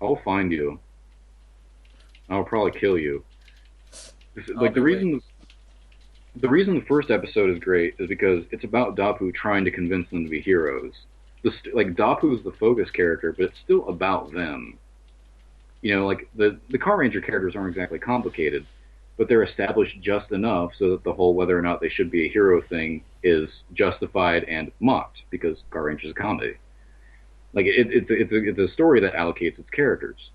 I'll find you. I'll probably kill you. Like the reason the first episode is great is because it's about Dapu trying to convince them to be heroes. Like Dapu is the focus character, but it's still about them. Like the Car Ranger characters aren't exactly complicated, but they're established just enough so that the whole whether or not they should be a hero thing is justified and mocked, because Car Ranger is a comedy. Like it's a story that allocates its characters.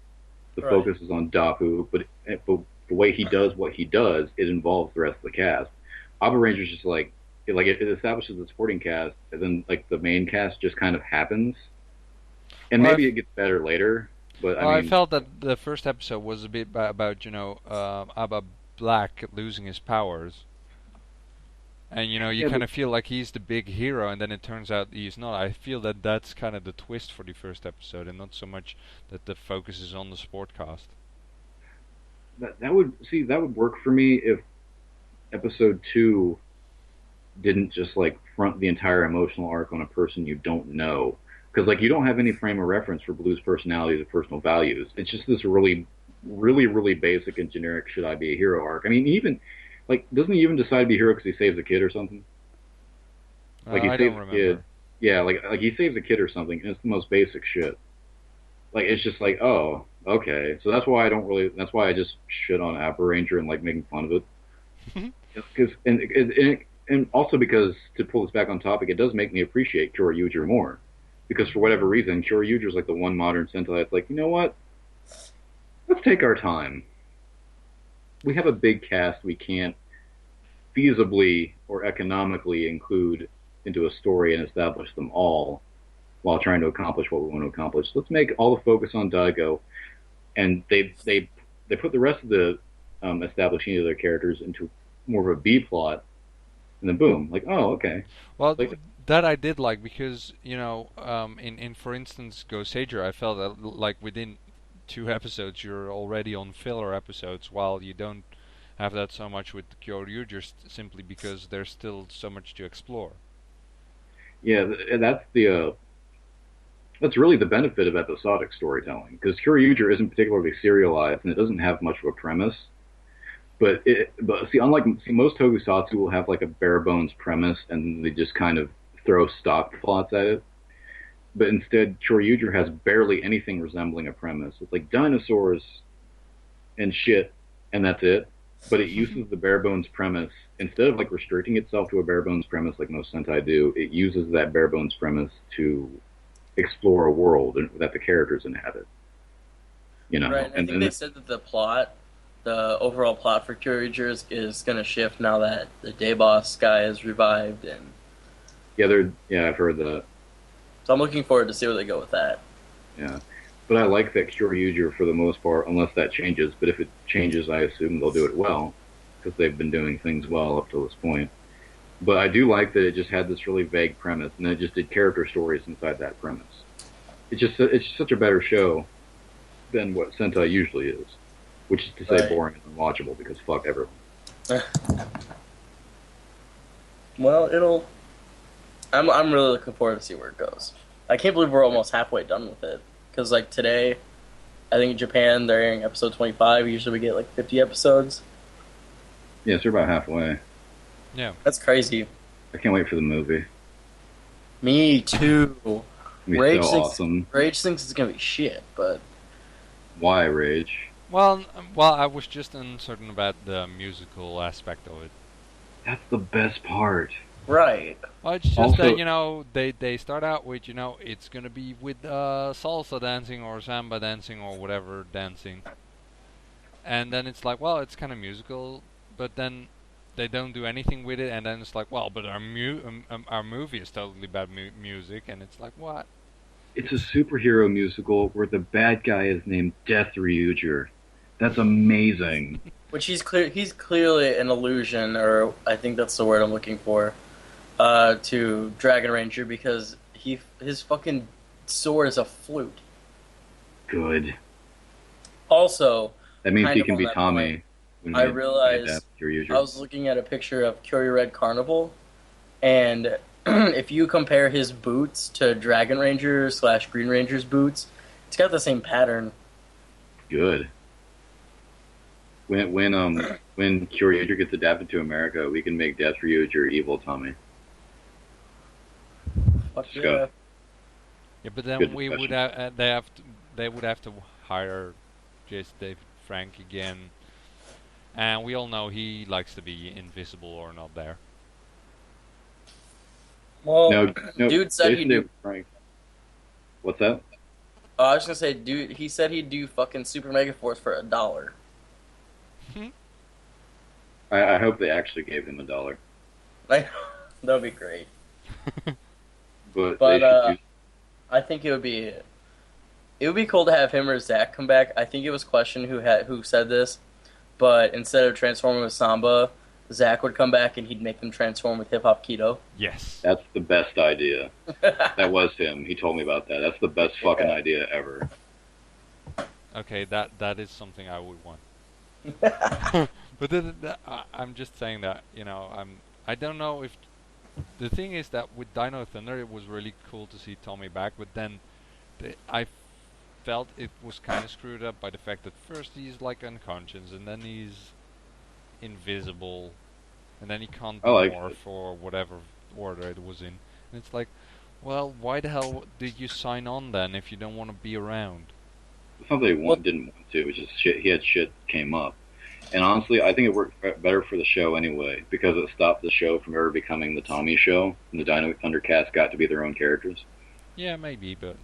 The focus is on Dapu, but the way he does what he does, it involves the rest of the cast. Abba Ranger is just like it establishes the supporting cast, and then like the main cast just kind of happens, and maybe it gets better later. But I felt that the first episode was a bit about Abba Black losing his powers, and you kind of feel like he's the big hero, and then it turns out he's not. I feel that that's kind of the twist for the first episode, and not so much that the focus is on the sport cast. That would work for me if episode 2 didn't just like front the entire emotional arc on a person you don't know, because like you don't have any frame of reference for Blue's personality or personal values. It's just this really, really, really basic and generic "should I be a hero" arc. I mean, even like doesn't he even decide to be a hero because he saves a kid or something? Like he I saves don't a remember. kid. Yeah, like he saves a kid or something, and it's the most basic shit. Like it's just like, oh, okay. So that's why I just shit on Abba Ranger and like making fun of it. Because and also because, to pull this back on topic, it does make me appreciate Kyoryuger more. Because for whatever reason, Kyoryuger is like the one modern Sentai that's like, you know what? let's take our time. We have a big cast we can't feasibly or economically include into a story and establish them all while trying to accomplish what we want to accomplish. Let's make all the focus on Daigo, and they put the rest of the establishing of their characters into more of a B plot, and then boom, like oh okay, Well, like that I did like because in for instance Go Sager, I felt that like within 2 episodes you're already on filler episodes, while you don't have that so much with Kyoryu, just simply because there's still so much to explore. yeah, that's really the benefit of episodic storytelling because Kyoryuger isn't particularly serialized and it doesn't have much of a premise. But see, unlike most tokusatsu will have like a bare bones premise and they just kind of throw stock plots at it. But instead, Kyoryuger has barely anything resembling a premise. It's like dinosaurs and shit, and that's it. But it uses the bare bones premise instead of like restricting itself to a bare bones premise like most Sentai do. It uses that bare bones premise to explore a world that the characters inhabit. You know, Right, and I think they said that the overall plot for Kyoryuger is going to shift now that the day boss guy is revived, and I've heard that. so I'm looking forward to see where they go with that. Yeah. But I like that Kyoryuger for the most part, unless that changes. But if it changes, I assume they'll do it well, because they've been doing things well up to this point. But I do like that it just had this really vague premise, and then it just did character stories inside that premise. It's just such a better show than what Sentai usually is, which is to say Right. boring and unwatchable, because fuck everyone. Well, I'm really looking forward to see where it goes. I can't believe we're almost halfway done with it. Because, like, today, I think in Japan, they're airing episode 25. Usually we get, like, 50 episodes. Yeah, so we're about halfway. Yeah. That's crazy. I can't wait for the movie. Me too. It's gonna be so awesome. Rage thinks it's gonna be shit, but Why, Rage? Well, I was just uncertain about the musical aspect of it. That's the best part. right. Well, it's just Also- that they start out with it's gonna be with salsa dancing or samba dancing or whatever dancing, and then it's like, well, it's kind of musical, but then they don't do anything with it, and then it's like, well, but our movie is totally about music, and it's like, what? It's a superhero musical where the bad guy is named Death Ryuger. That's amazing. Which he's clearly an allusion, or I think that's the word I'm looking for, to Dragon Ranger because his fucking sword is a flute. Good. Also, That means kind he of can on be that Tommy. point, when I he- realized Death Ryuger. I was looking at a picture of Curie Red Carnival, and if you compare his boots to Dragon Ranger / Green Ranger's boots, it's got the same pattern. Good. When Kyoryuger gets adapted to America, we can make Death Ryuger evil Tommy. Fuck Let's yeah. go. Yeah, but then Good we would discussion. they would have to hire just Dave Frank again, and we all know he likes to be invisible or not there. Well, No, dude said Jason he'd do. David Frank. What's that? I was gonna say, dude. He said he'd do fucking Super Mega Force for $1. I hope they actually gave him $1. Like, that'd be great. But But they should use, I think it would be cool to have him or Zach come back. I think it was Question who said this, but instead of transforming with Samba, Zach would come back and he'd make them transform with Hip Hop Keto. Yes. that's the best idea. That was him. He told me about that. That's the best fucking idea ever. Okay, that is something I would want. But I'm just saying that I don't know if the thing is that with Dino Thunder it was really cool to see Tommy back, but then I felt it was kind of screwed up by the fact that first he's like unconscious and then he's invisible and then he can't I like morph it. or whatever order it was in. And it's like, well, why the hell did you sign on then if you don't want to be around? It's not that he didn't want to. It was just shit. He had shit came up. And honestly, I think it worked better for the show anyway because it stopped the show from ever becoming the Tommy show, and the Dino Thundercats got to be their own characters. Yeah, maybe, but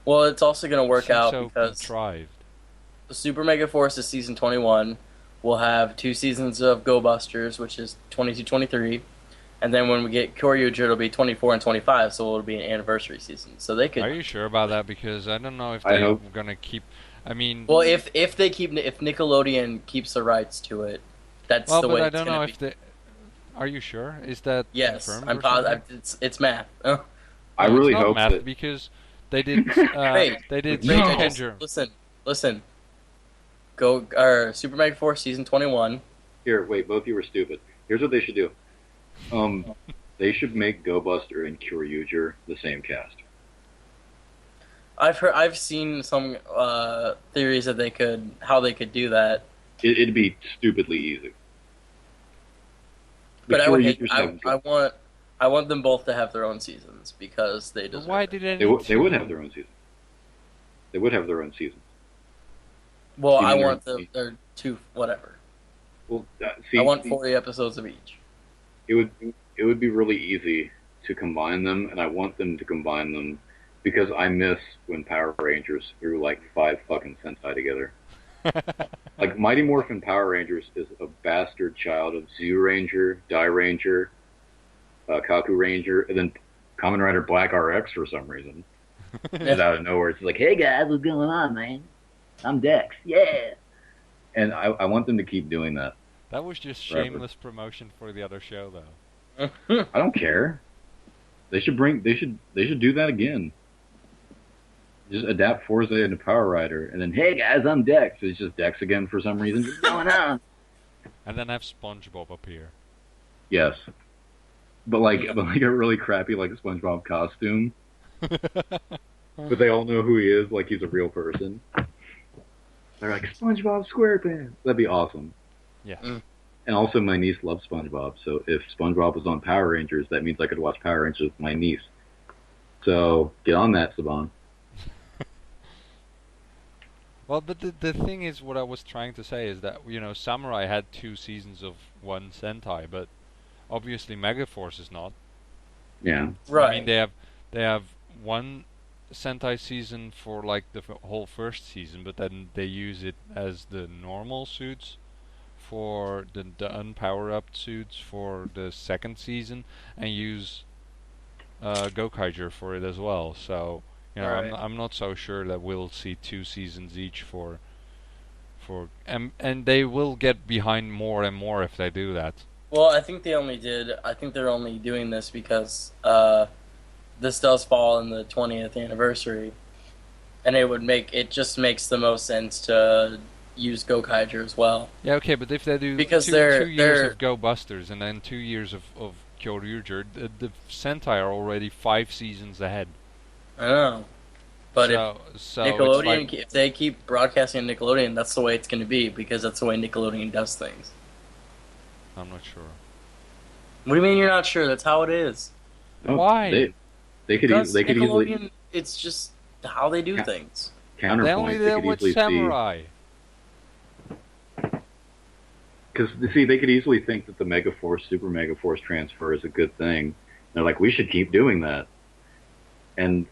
Well, it's also gonna work seems out so because contrived. Super Mega Force is season 21. We'll have 2 seasons of Go Busters, which is 22, 23. And then when we get Kyoryuger, it'll be 24 and 25, so it'll be an anniversary season. So they could. Are you sure about that? Because I don't know if I they're hope. gonna keep. I mean, Well, if Nickelodeon keeps the rights to it, that's well, the but way I it's don't gonna know be. if they. Are you sure? Is that Yes, confirmed I'm or something? positive. It's math. Oh. I No, it's really not hope math that. because they did. Wait, They did wait, No. just Scavenger. listen. Go or Super Mega Force season 21. Here, wait, both of you were stupid. Here's what they should do. They should make Go Buster and Kyoryuger the same cast. I've seen some theories that how they could do that. It'd be stupidly easy. The But Kyoryugers have I want them both to have their own seasons because they But deserve why it. did they they, need they would to? have their own season. They would have their own seasons. Well, I Even want their- their two whatever. Well, see, I want 40 episodes of each. it would be really easy to combine them, and I want them to combine them because I miss when Power Rangers threw like 5 fucking Sentai together. Like Mighty Morphin Power Rangers is a bastard child of Zoo Ranger, Die Ranger, Kaku Ranger, and then Kamen Rider Black RX for some reason. Just out of nowhere, it's like, "Hey guys, what's going on, man? I'm Dex, yeah." And I want them to keep doing that. That was just Forever. shameless promotion for the other show, though. I don't care. They should do that again. Just adapt Forza into Power Rider, and then, "Hey guys, I'm Dex." It's just Dex again for some reason. What's going on? And then have SpongeBob appear. Yes, but like a really crappy like SpongeBob costume. But they all know who he is, like he's a real person. They're like, "SpongeBob SquarePants." That'd be awesome. Yes. And also, my niece loves SpongeBob, so if SpongeBob was on Power Rangers, that means I could watch Power Rangers with my niece. So get on that, Saban. Well, but the thing is, what I was trying to say is that Samurai had 2 seasons of one Sentai, but obviously Megaforce is not. Yeah. Right. I mean, they have one Sentai season for like the whole first season, but then they use it as the normal suits for the unpower up suits for the second season, and use Gokaiger for it as well. So Right. I'm not so sure that we'll see 2 seasons each and they will get behind more and more if they do that. Well, I think they're only doing this because this does fall in the 20th anniversary, and it just makes the most sense to use Gokaiger as well. Yeah, okay, but if they do Because 2 they're- years they're- of Go Busters and then 2 years of Kyoryuger, the Sentai are already 5 seasons ahead. I know, but so if it's Nickelodeon, like, if they keep broadcasting on Nickelodeon, that's the way it's going to be because that's the way Nickelodeon does things. I'm not sure. What do you mean you're not sure? That's how it is. Why? They could Because they could easily Nickelodeon, it's just how they do Yeah. things. They counterpoint. only They did could with easily Samurai. because they could easily think that the Megaforce Super Megaforce transfer is a good thing. They're like, we should keep doing that. And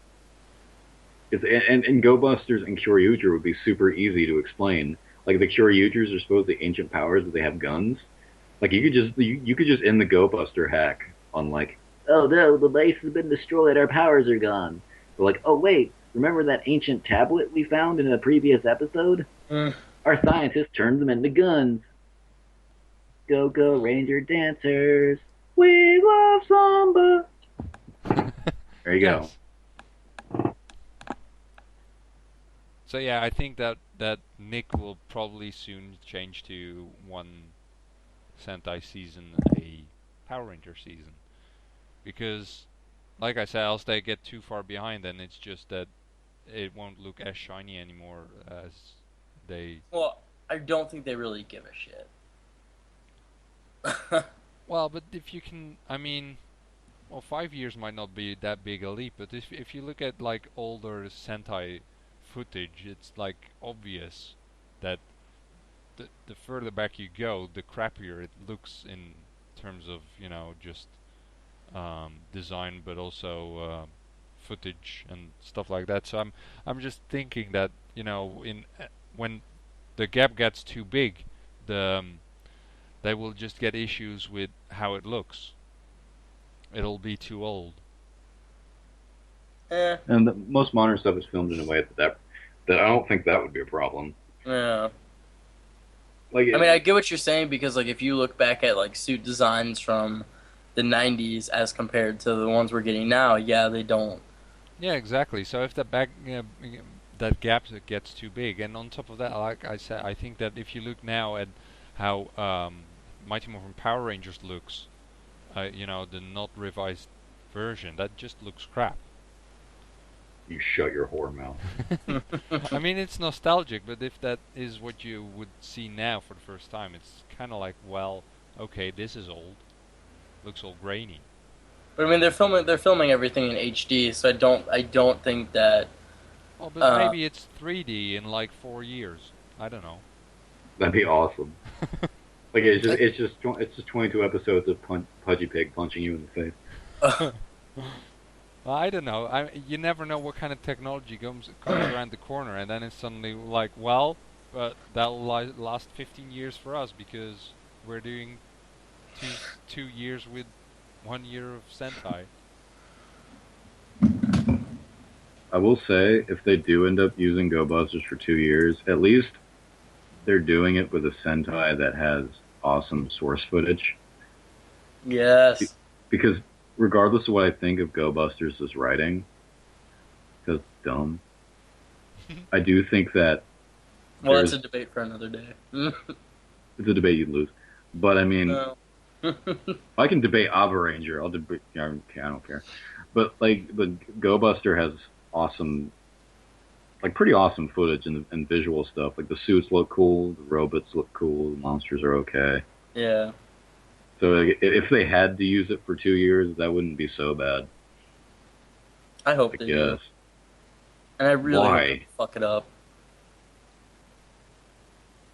and Go Busters and Kyoryuger would be super easy to explain. Like the Kyoryugers are supposedly ancient powers, but they have guns. Like you could just end the Go Buster hack on like, "Oh no, the base has been destroyed, our powers are gone." But like, "Oh wait, remember that ancient tablet we found in a previous episode? Mm. Our scientists turned them into guns. Go Go Ranger dancers, we love samba." There you go. Yes. So yeah, I think that Nick will probably soon change to one Sentai season a Power Ranger season, because, like I said, else they get too far behind, and it's just that it won't look as shiny anymore as they. Well, I don't think they really give a shit. Well, but if you can, I mean, well, 5 years might not be that big a leap, but if you look at like older Sentai footage, it's like obvious that the further back you go, the crappier it looks in terms of just design, but also footage and stuff like that. So I'm just thinking that in when the gap gets too big, they will just get issues with how it looks. It'll be too old. And most modern stuff is filmed in a way that I don't think that would be a problem. Yeah. Like, I mean, I get what you're saying because, like, if you look back at like suit designs from the '90s as compared to the ones we're getting now, yeah, they don't. Yeah, exactly. So if that gap gets too big, and on top of that, like I said, I think that if you look now at how Mighty Morphin Power Rangers looks, the not revised version, that just looks crap. you shut your whore mouth. I mean, it's nostalgic, but if that is what you would see now for the first time, it's kind of like, well, okay, this is old, looks all grainy. But I mean, they're filming everything in HD, so I don't think that. Well, but maybe it's 3D in like 4 years. I don't know. That'd be awesome. Like it's just 22 episodes of Pudgy Pig punching you in the face. Well, I don't know. You never know what kind of technology comes around the corner, and then it's suddenly like, well, but that'll last 15 years for us because we're doing two years with 1 year of Sentai. I will say, if they do end up using Go Busters for 2 years, at least they're doing it with a Sentai that has awesome source footage. Yes. Because regardless of what I think of Go Busters' writing, because it's dumb, I do think that. Well, it's a debate for another day. It's a debate you'd lose. But I mean, No. I can debate Ava Ranger. I'll debate. I don't care. But Go Buster has awesome, like pretty awesome footage and visual stuff. Like the suits look cool, the robots look cool, the monsters are okay. Yeah. So like, if they had to use it for 2 years, that wouldn't be so bad. I hope they do. And I really hope they fuck it up.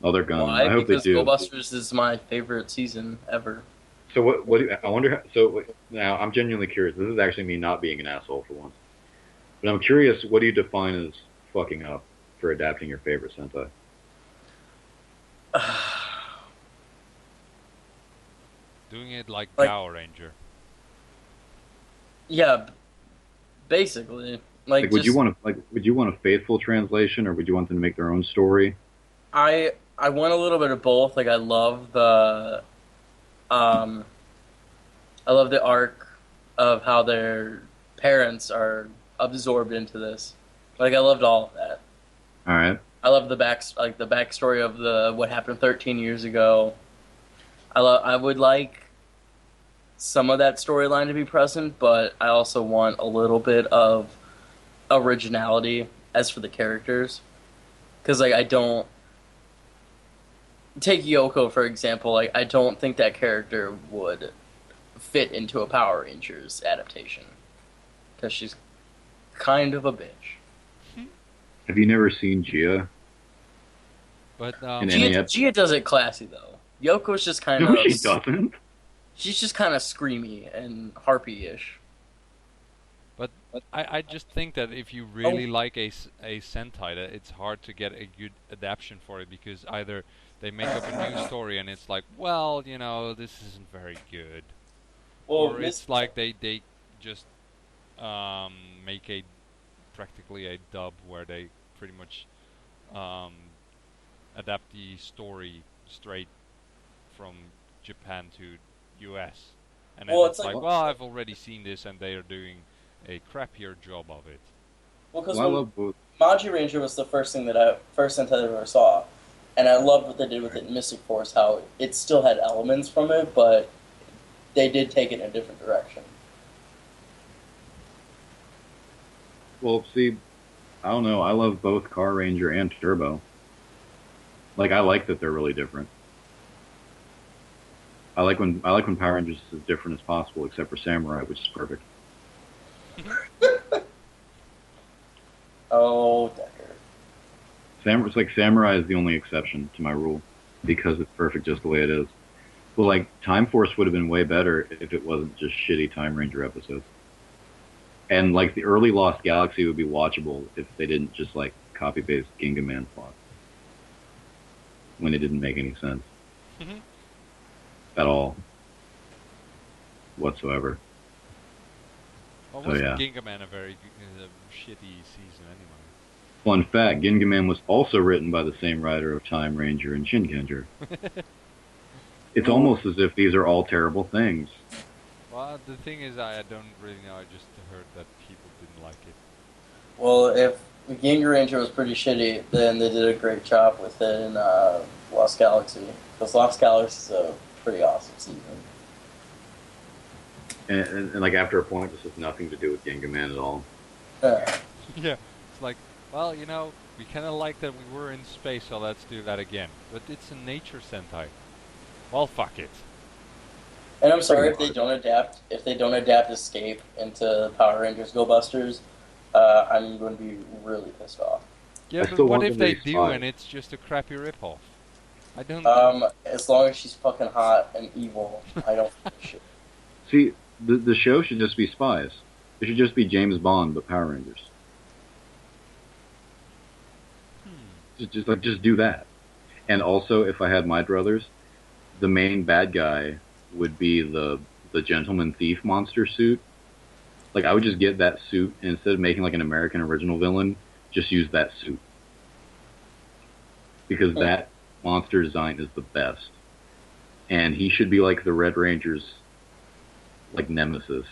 Oh, they're gonna. Why? I hope because they do. Go Busters is my favorite season ever. So what I wonder. So now I'm genuinely curious. This is actually me not being an asshole for once. But I'm curious. What do you define as fucking up for adapting your favorite Sentai? Doing it like Power Ranger. Yeah, basically. Would you want a faithful translation, or would you want them to make their own story? I want a little bit of both. Like I love the arc of how their parents are absorbed into this. Like I loved all of that. All right. I love the backstory of what happened 13 years ago. I would like some of that storyline to be present, but I also want a little bit of originality as for the characters. Because I don't take Yoko for example. Like I don't think that character would fit into a Power Rangers adaptation because she's kind of a bitch. Have you never seen Gia? But Gia does it classy though. Yoko's just kind of. No, she doesn't. She's just kind of screamy and harpy-ish. But I just think that if you really like a Sentai, that it's hard to get a good adaptation for it because either they make up a new story and it's like, well, this isn't very good, or it's like they just make practically a dub where they pretty much adapt the story straight from Japan to US, and then it's like, well, I've already seen this, and they are doing a crappier job of it. Well, because Maji Ranger was the first Sentai that I ever saw, and I loved what they did with it in Mystic Force. How it still had elements from it, but they did take it in a different direction. Well, see, I don't know. I love both Car Ranger and Turbo. Like, I like that they're really different. I like when Power Rangers is as different as possible, except for Samurai, which is perfect. Oh, Decker. It's like Samurai is the only exception to my rule because it's perfect just the way it is. But like Time Force would have been way better if it wasn't just shitty Time Ranger episodes. And like the early Lost Galaxy would be watchable if they didn't just like copy paste Ginga Man plot. when it didn't make any sense Mhm. at all whatsoever. Well, So wasn't yeah. Gingaman a very shitty season Fun fact: Gingaman was also written by the same writer of Time Ranger and Shinkenger. anyway? It's Ooh. almost as if these are all terrible things. Well, the thing is, I don't really know. I just heard that people didn't like it. Well, if the Game Ranger was pretty shitty, then they did a great job with it in Lost Galaxy. Because Lost Galaxy is a pretty awesome season. And like after a point, this has nothing to do with Gingaman at all. Yeah. Yeah, it's like, well, we kind of like that we were in space, so let's do that again. But it's a nature Sentai. Well, fuck it. And I'm sorry Pretty if they much. don't adapt. If they don't adapt Escape into Power Rangers Go Busters, I'm going to be really pissed off. Yeah, I but still what want if them to they be do spies. and it's just a crappy ripoff? I don't. As long as she's fucking hot and evil, I don't give a shit. See, the show should just be spies. It should just be James Bond but Power Rangers. Hmm. Just do that. And also, if I had my druthers, the main bad guy would be the gentleman thief monster suit. Like I would just get that suit and instead of making like an American original villain, just use that suit because that monster design is the best. And he should be like the Red Ranger's like nemesis.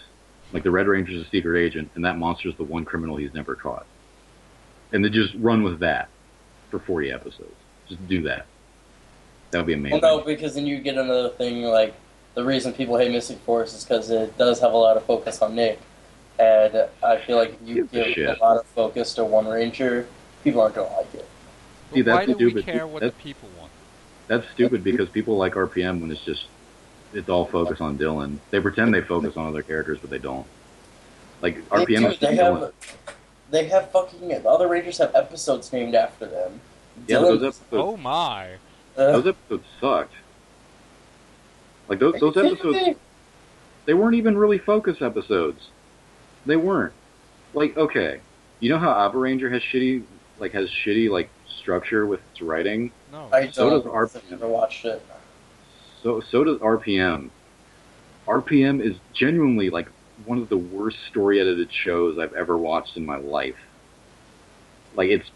Like the Red Ranger's a secret agent, and that monster's the one criminal he's never caught. And then just run with that for 40 episodes. Just do that. That would be Well, amazing. no, because then you get another thing like the reason people hate Mystic Force is because it does have a lot of focus on Nick, and I feel like if you Give a give a shit. lot of focus to one Ranger, people aren't gonna like it. See, But why do we care what the That's people want? that's stupid because people like RPM when it's all focused on Dylan. They pretend they focus on other characters, but they don't. Like They RPM do. is just Dylan. They have fucking. The other Rangers have episodes named after them. Yeah, but Dylan. Oh my! those episodes sucked. Like Are you those kidding episodes, me? they weren't even really focus episodes. They weren't. Like okay, you know how Avaranger has shitty like structure with its writing. No. I So does don't. I've RPM. never watched it. So does RPM. RPM is genuinely like one of the worst story edited shows I've ever watched in my life. Like it's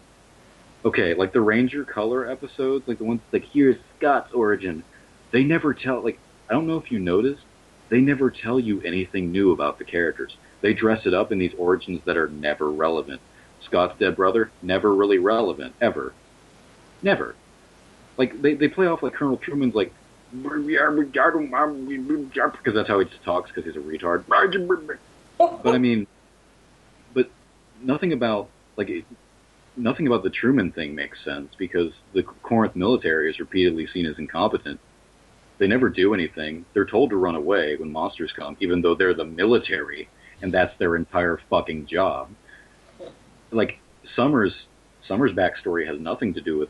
okay, like the Ranger Color episodes, like the ones like here's Scott's origin. They never tell like I don't know if you noticed, they never tell you anything new about the characters. They dress it up in these origins that are never relevant. Scott's dead brother, never really relevant, ever. Never. Like they play off like Colonel Truman's like because that's how he just talks because he's a retard. But I mean, but nothing about like nothing about the Truman thing makes sense because the Corinth military is repeatedly seen as incompetent. They never do anything. They're told to run away when monsters come, even though they're the military and that's their entire fucking job. Like Summers' backstory has nothing to do with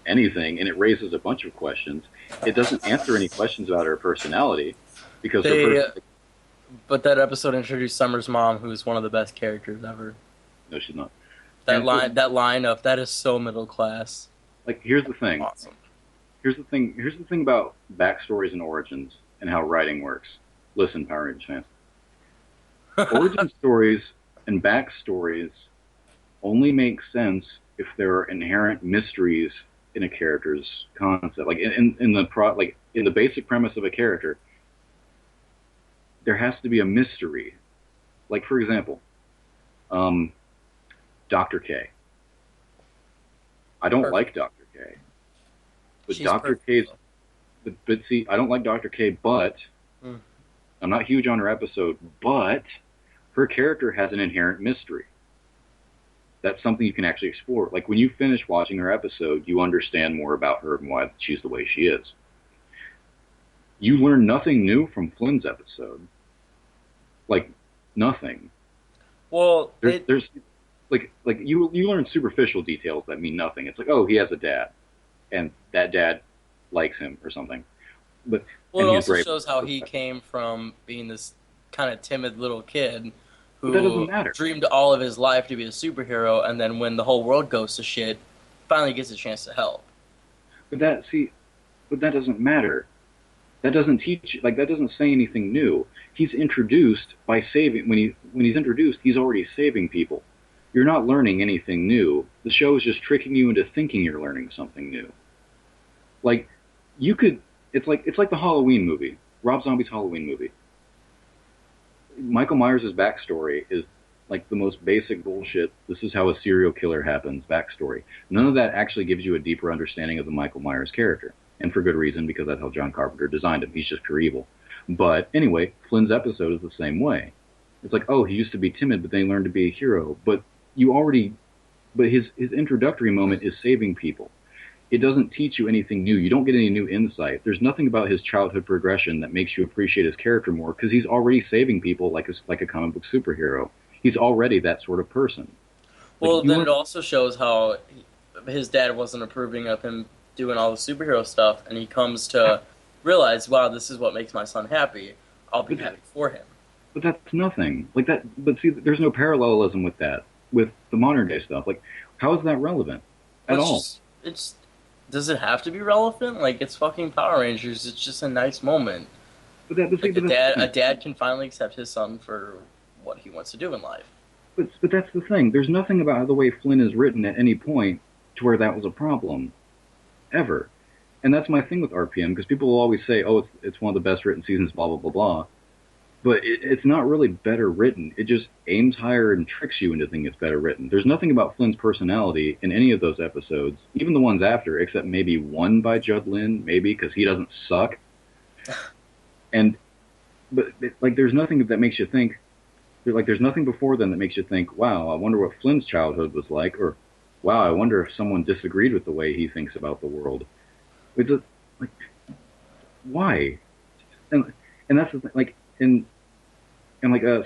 anything, and it raises a bunch of questions. It doesn't answer any questions about her personality because They, but that episode introduced Summer's mom, who's one of the best characters ever. no, she's not. That line of that is so middle class. Like, here's the thing. Awesome. Here's the thing about backstories and origins and how writing works. Listen, Power Rangers fans. Origin stories and backstories only make sense if there are inherent mysteries in a character's concept. Like in the basic premise of a character, there has to be a mystery. Like for example, Dr. K. I don't like Dr. K. But She's Dr. perfect. K's but see, I don't like Dr. K, but I'm not huge on her episode, but her character has an inherent mystery. That's something you can actually explore. Like when you finish watching her episode, you understand more about her and why she's the way she is. You learn nothing new from Flynn's episode. Like nothing. Well, There's like you learn superficial details that mean nothing. It's like, oh, he has a dad, and that dad likes him or something. But well, it and he's also brave. shows how he came from being this kind of timid little kid But that doesn't who matter. dreamed all of his life to be a superhero, and then when the whole world goes to shit, finally gets a chance to help. But that doesn't matter. That doesn't teach, like, that doesn't say anything new. He's introduced by saving, when he's introduced, he's already saving people. You're not learning anything new. The show is just tricking you into thinking you're learning something new. Like, you could, it's like the Halloween movie, Rob Zombie's Halloween movie. Michael Myers' backstory is like the most basic bullshit. This is how a serial killer happens backstory. None of that actually gives you a deeper understanding of the Michael Myers character. And for good reason, because that's how John Carpenter designed him. He's just pure evil. But anyway, Flynn's episode is the same way. It's like, oh, he used to be timid, but then he learned to be a hero. But his introductory moment is saving people. It doesn't teach you anything new. You don't get any new insight. There's nothing about his childhood progression that makes you appreciate his character more, because he's already saving people like a comic book superhero. He's already that sort of person. Well, then it also shows how his dad wasn't approving of him doing all the superhero stuff, and he comes to realize, wow, this is what makes my son happy. I'll be happy for him. But that's nothing. Like that. But see, there's no parallelism with that, with the modern day stuff. Like, how is that relevant at all? Does it have to be relevant? Like, it's fucking Power Rangers. It's just a nice moment. A dad can finally accept his son for what he wants to do in life. But that's the thing. There's nothing about the way Flynn is written at any point to where that was a problem, ever. And that's my thing with RPM, because people will always say, oh, it's one of the best written seasons, blah, blah, blah, blah. But it's not really better written. It just aims higher and tricks you into thinking it's better written. There's nothing about Flynn's personality in any of those episodes, even the ones after, except maybe one by Judd Lynn, maybe, because he doesn't suck. But there's nothing that makes you think, there's nothing before then that makes you think, wow, I wonder what Flynn's childhood was like, or wow, I wonder if someone disagreed with the way he thinks about the world. It's just, like, why? And that's the thing,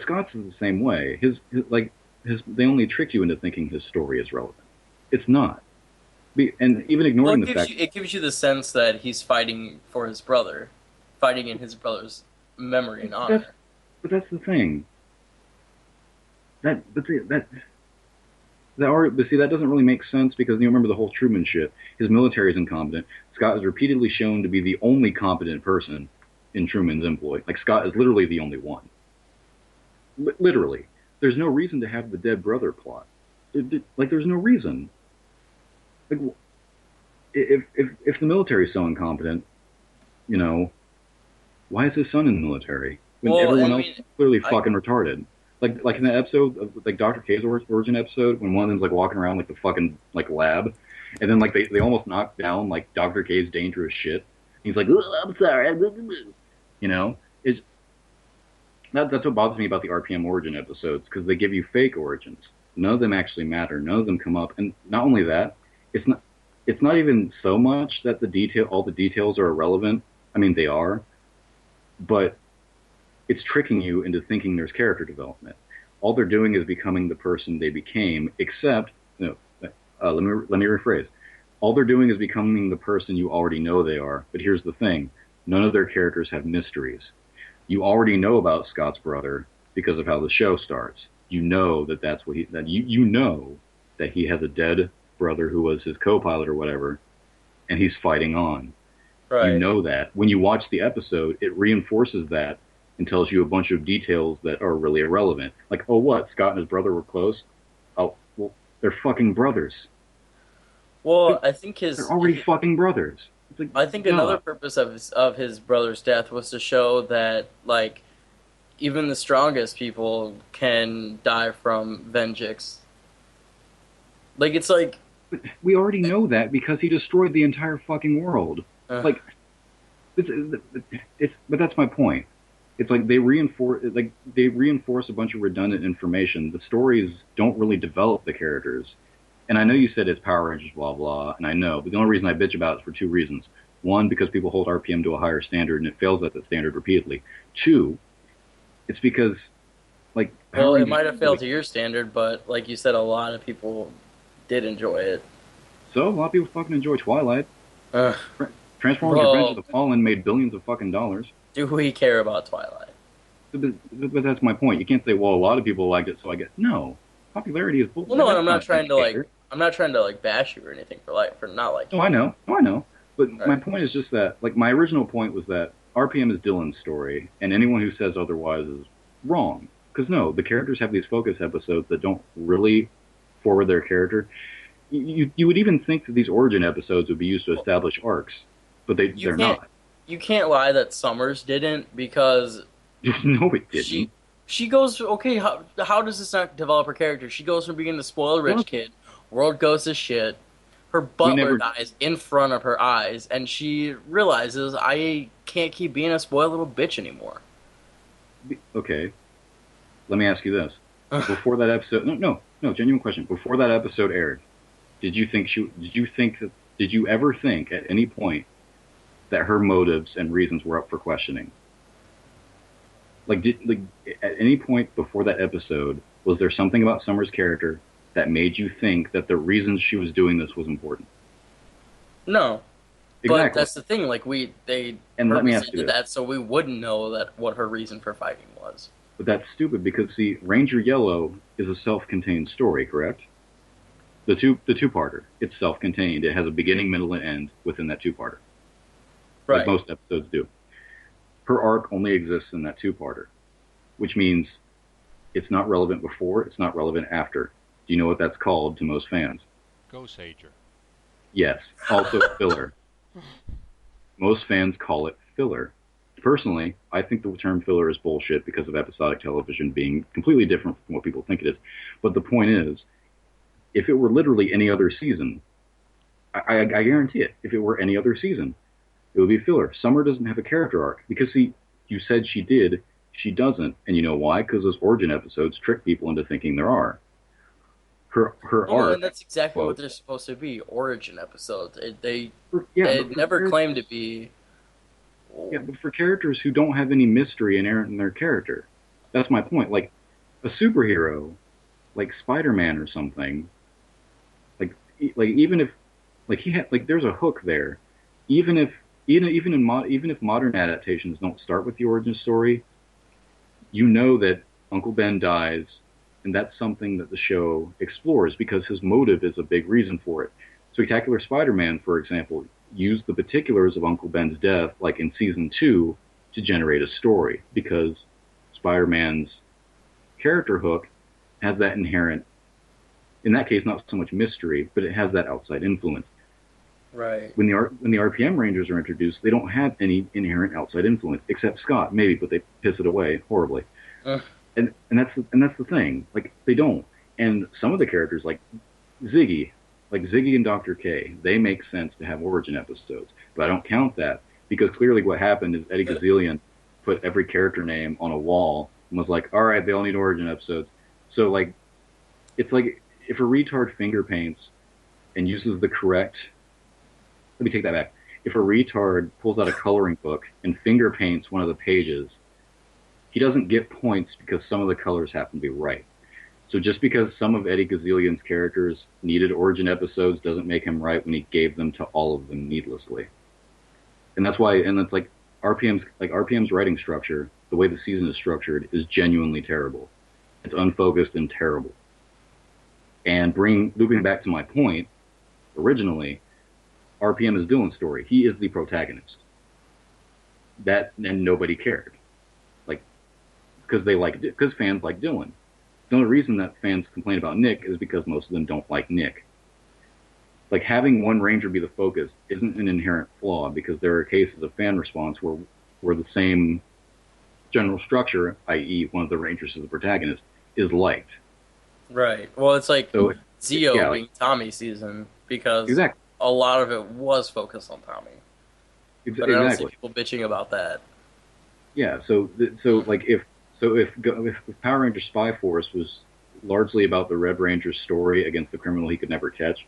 Scott's is the same way. They only trick you into thinking his story is relevant. It's not. And even ignoring the fact... It gives you the sense that he's fighting for his brother. Fighting in his brother's memory and honor. But that's the thing. That doesn't really make sense, because you remember the whole Truman shit. His military is incompetent. Scott is repeatedly shown to be the only competent person in Truman's employ. Like, Scott is literally the only one. Literally. There's no reason to have the dead brother plot. There's no reason. Like, if the military is so incompetent, why is his son in the military? When everyone else is clearly fucking retarded. Like in that episode of Dr. K's origin episode, when one of them's walking around the fucking lab, and then they almost knock down Dr. K's dangerous shit. He's like, I'm sorry, that's what bothers me about the RPM origin episodes, because they give you fake origins. None of them actually matter. None of them come up, and not only that, it's not even so much that all the details are irrelevant. I mean, they are, but it's tricking you into thinking there's character development. All they're doing is becoming the person they became, except, let me rephrase. All they're doing is becoming the person you already know they are. But here's the thing. None of their characters have mysteries. You already know about Scott's brother because of how the show starts. You know you know that he has a dead brother who was his co-pilot or whatever, and he's fighting on. Right. You know that. When you watch the episode, it reinforces that and tells you a bunch of details that are really irrelevant. Like, oh, what? Scott and his brother were close? Oh, well, they're fucking brothers. Well, I think they're already fucking brothers. I think another purpose of his brother's death was to show that, even the strongest people can die from Venjix. We already know that because he destroyed the entire fucking world. But that's my point. It's they reinforce a bunch of redundant information. The stories don't really develop the characters. And I know you said it's Power Rangers, blah, blah, and I know, but the only reason I bitch about it is for two reasons. One, because people hold RPM to a higher standard, and it fails at that standard repeatedly. Two, it's because, it might have failed to your standard, but like you said, a lot of people did enjoy it. So, a lot of people fucking enjoy Twilight. Transformers Revenge of the Fallen made billions of fucking dollars. Do we care about Twilight? But that's my point. You can't say, well, a lot of people liked it, so I guess no. Popularity is bullshit. Well, no, I'm not trying to bash you or anything for not liking. Oh, I know. But my Right. point is just that, like, my original point was that RPM is Dylan's story, and anyone who says otherwise is wrong. Because no, the characters have these focus episodes that don't really forward their character. You would even think that these origin episodes would be used to Well, establish arcs, but you they're can't not. you can't lie that Summers didn't because No, it she didn't. she goes okay. How does this not develop her character? She goes from being the spoiled rich Well, kid, world goes to shit. Her we butler never. dies in front of her eyes, and she realizes I can't keep being a spoiled little bitch anymore. Okay, let me ask you this: before that episode, no, genuine question. Before that episode aired, did you think she? Did you think that? Did you ever think at any point that her motives and reasons were up for questioning? Like at any point before that episode, was there something about Summer's character that made you think that the reasons she was doing this was important? No, but Exactly. that's the thing. Like they And let me purposely ask you did this. that so we wouldn't know that what her reason for fighting was. But that's stupid because see, Ranger Yellow is a self-contained story, correct? The two-parter. It's self-contained. It has a beginning, middle, and end within that two-parter, like Right. most episodes do. Her arc only exists in that two-parter, which means it's not relevant before, it's not relevant after. Do you know what that's called to most fans? Go Sager. Yes. Also filler. Most fans call it filler. Personally, I think the term filler is bullshit because of episodic television being completely different from what people think it is. But the point is, if it were literally any other season, I guarantee it. If it were any other season, it would be filler. Summer doesn't have a character arc because see, you said she did, she doesn't, and you know why? Because those origin episodes trick people into thinking there are. Her Well, and arc, that's exactly what quote, they're supposed to be, origin episodes. yeah, They but for never claim to be. yeah, but for characters who don't have any mystery inherent in their character, that's my point. Like a superhero, like Spider-Man or something, like even if like he had like there's a hook there, even if even if modern adaptations don't start with the origin story, you know that Uncle Ben dies, and that's something that the show explores because his motive is a big reason for it. Spectacular Spider-Man, for example, used the particulars of Uncle Ben's death, like in season two, to generate a story because Spider-Man's character hook has that inherent, in that case, not so much mystery, but it has that outside influence. Right. When the RPM Rangers are introduced, they don't have any inherent outside influence, except Scott, maybe, but they piss it away horribly. Uh, And that's the thing. Like they don't. And some of the characters, Ziggy, like Ziggy and Dr. K, they make sense to have origin episodes. But I don't count that because clearly what happened is Eddie Gazillion put every character name on a wall and was like, all right, they all need origin episodes. So like, it's like if a retard finger paints and uses the correct. Let me take that back. If a retard pulls out a coloring book and finger paints one of the pages, he doesn't get points because some of the colors happen to be right. So just because some of Eddie Gazillion's characters needed origin episodes doesn't make him right when he gave them to all of them needlessly. And that's why, and that's RPM's writing structure, the way the season is structured, is genuinely terrible. It's unfocused and terrible. And looping back to my point, originally, RPM is Dylan's story. He is the protagonist. That and nobody cared, like because fans like Dylan. The only reason that fans complain about Nick is because most of them don't like Nick. Like having one ranger be the focus isn't an inherent flaw because there are cases of fan response where the same general structure, i.e., one of the rangers is the protagonist, is liked. right. Well, it's like So Zio yeah, like being Tommy's season because exactly, a lot of it was focused on Tommy. But I don't see exactly. people bitching about that. Yeah. If Power Ranger Spy Force was largely about the Red Ranger's story against the criminal he could never catch,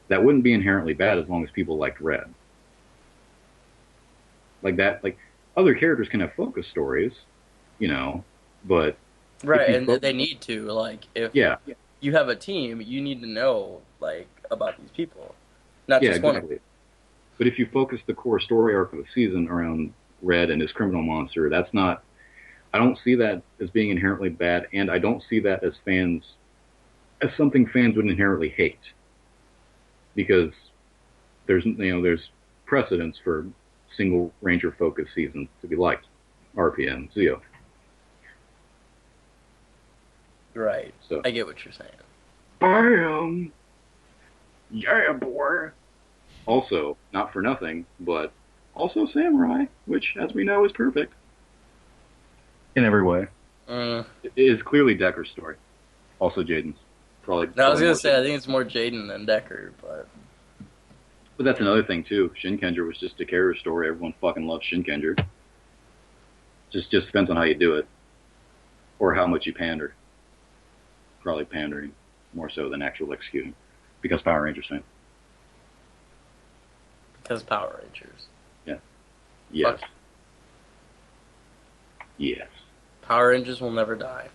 that wouldn't be inherently bad as long as people liked Red. Like that, like other characters can have focus stories, you know, but if Right, you and focus, they need to. Like, if yeah, you have a team, you need to know, like, about these people. Not yeah, just one of exactly. But if you focus the core story arc of the season around Red and his criminal monster, that's not. I don't see that as being inherently bad, and I don't see that as something fans would inherently hate because there's precedents for single Ranger focused seasons to be liked. RPM, Zeo. Right. So, I get what you're saying. bam! Yeah, boy! Also, not for nothing, but also Samurai, which, as we know, is perfect. In every way. It is clearly Decker's story. Also Jaden's. Probably. No, I was probably gonna say I think it's more Jaden than Decker, but that's another thing too. Shinkenger was just Deker's story. Everyone fucking loves Shinkenger. Just depends on how you do it, or how much you pander. Probably pandering more so than actual executing, because Power Rangers fan. because Power Rangers. Yeah. Yes. Fuck. Yes. Power Rangers will never die.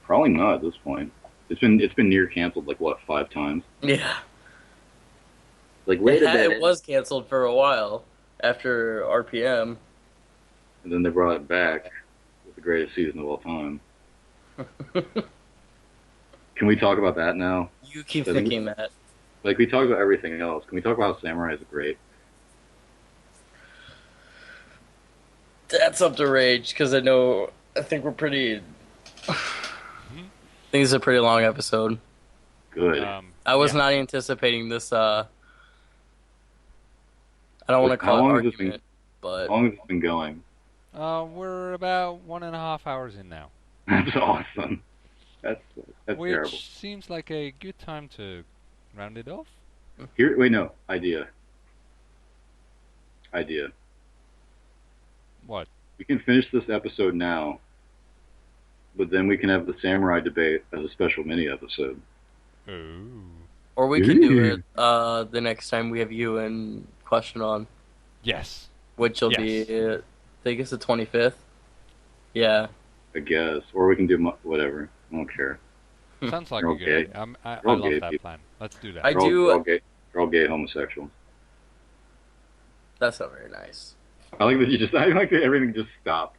Probably not at this point. It's been near canceled like what 5 times. Yeah. Like wait a minute. It was canceled for a while after RPM. And then they brought it back with the greatest season of all time. Can we talk about that now? You keep thinking that. Like we talked about everything else. Can we talk about how Samurai is great? That's up to Rage because I think we're pretty. I think it's a pretty long episode. Good. I was not anticipating this. I don't want to call it argument, but how long has it been going? We're about 1.5 hours in now. That's awesome. That's Which terrible. seems like a good time to round it off. No. Idea. What? We can finish this episode now, but then we can have the Samurai debate as a special mini episode. Ooh. or we can do it the next time we have you and question on. Yes. Which will be, I think it's the 25th. Yeah. I guess, or we can do whatever. I don't care. Sounds like They're a all good gay. idea. I They're all love gay that people. plan. Let's do that. They're all gay homosexuals. That's not very nice. I like that I like that everything just stopped.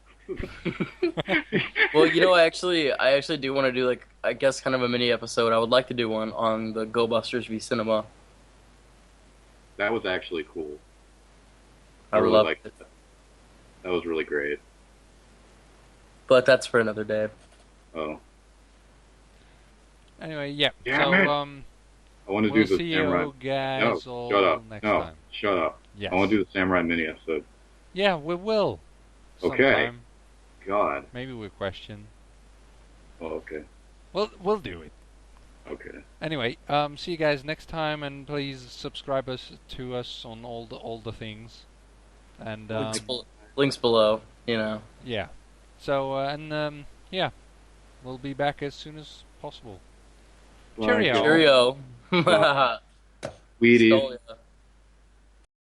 Well, I actually do want to do, like, I guess kind of a mini episode. I would like to do one on the Go Busters v Cinema. That was actually cool. I really love liked it. That was really great. But that's for another day. Oh. Anyway, yeah. Damn So, it. I want to we'll do the see Samurai. you guys all Shut up. next No, time. shut up. Yes. I want to do the Samurai mini episode. Yeah, we will. Okay. Sometime. God. Maybe we'll question. Oh, okay. We'll do it. Okay. Anyway, see you guys next time, and please subscribe to us on all the things. And Links below, yeah. So yeah, we'll be back as soon as possible. Bye, Cheerio. y'all. Cheerio. Wheaties. Stole ya.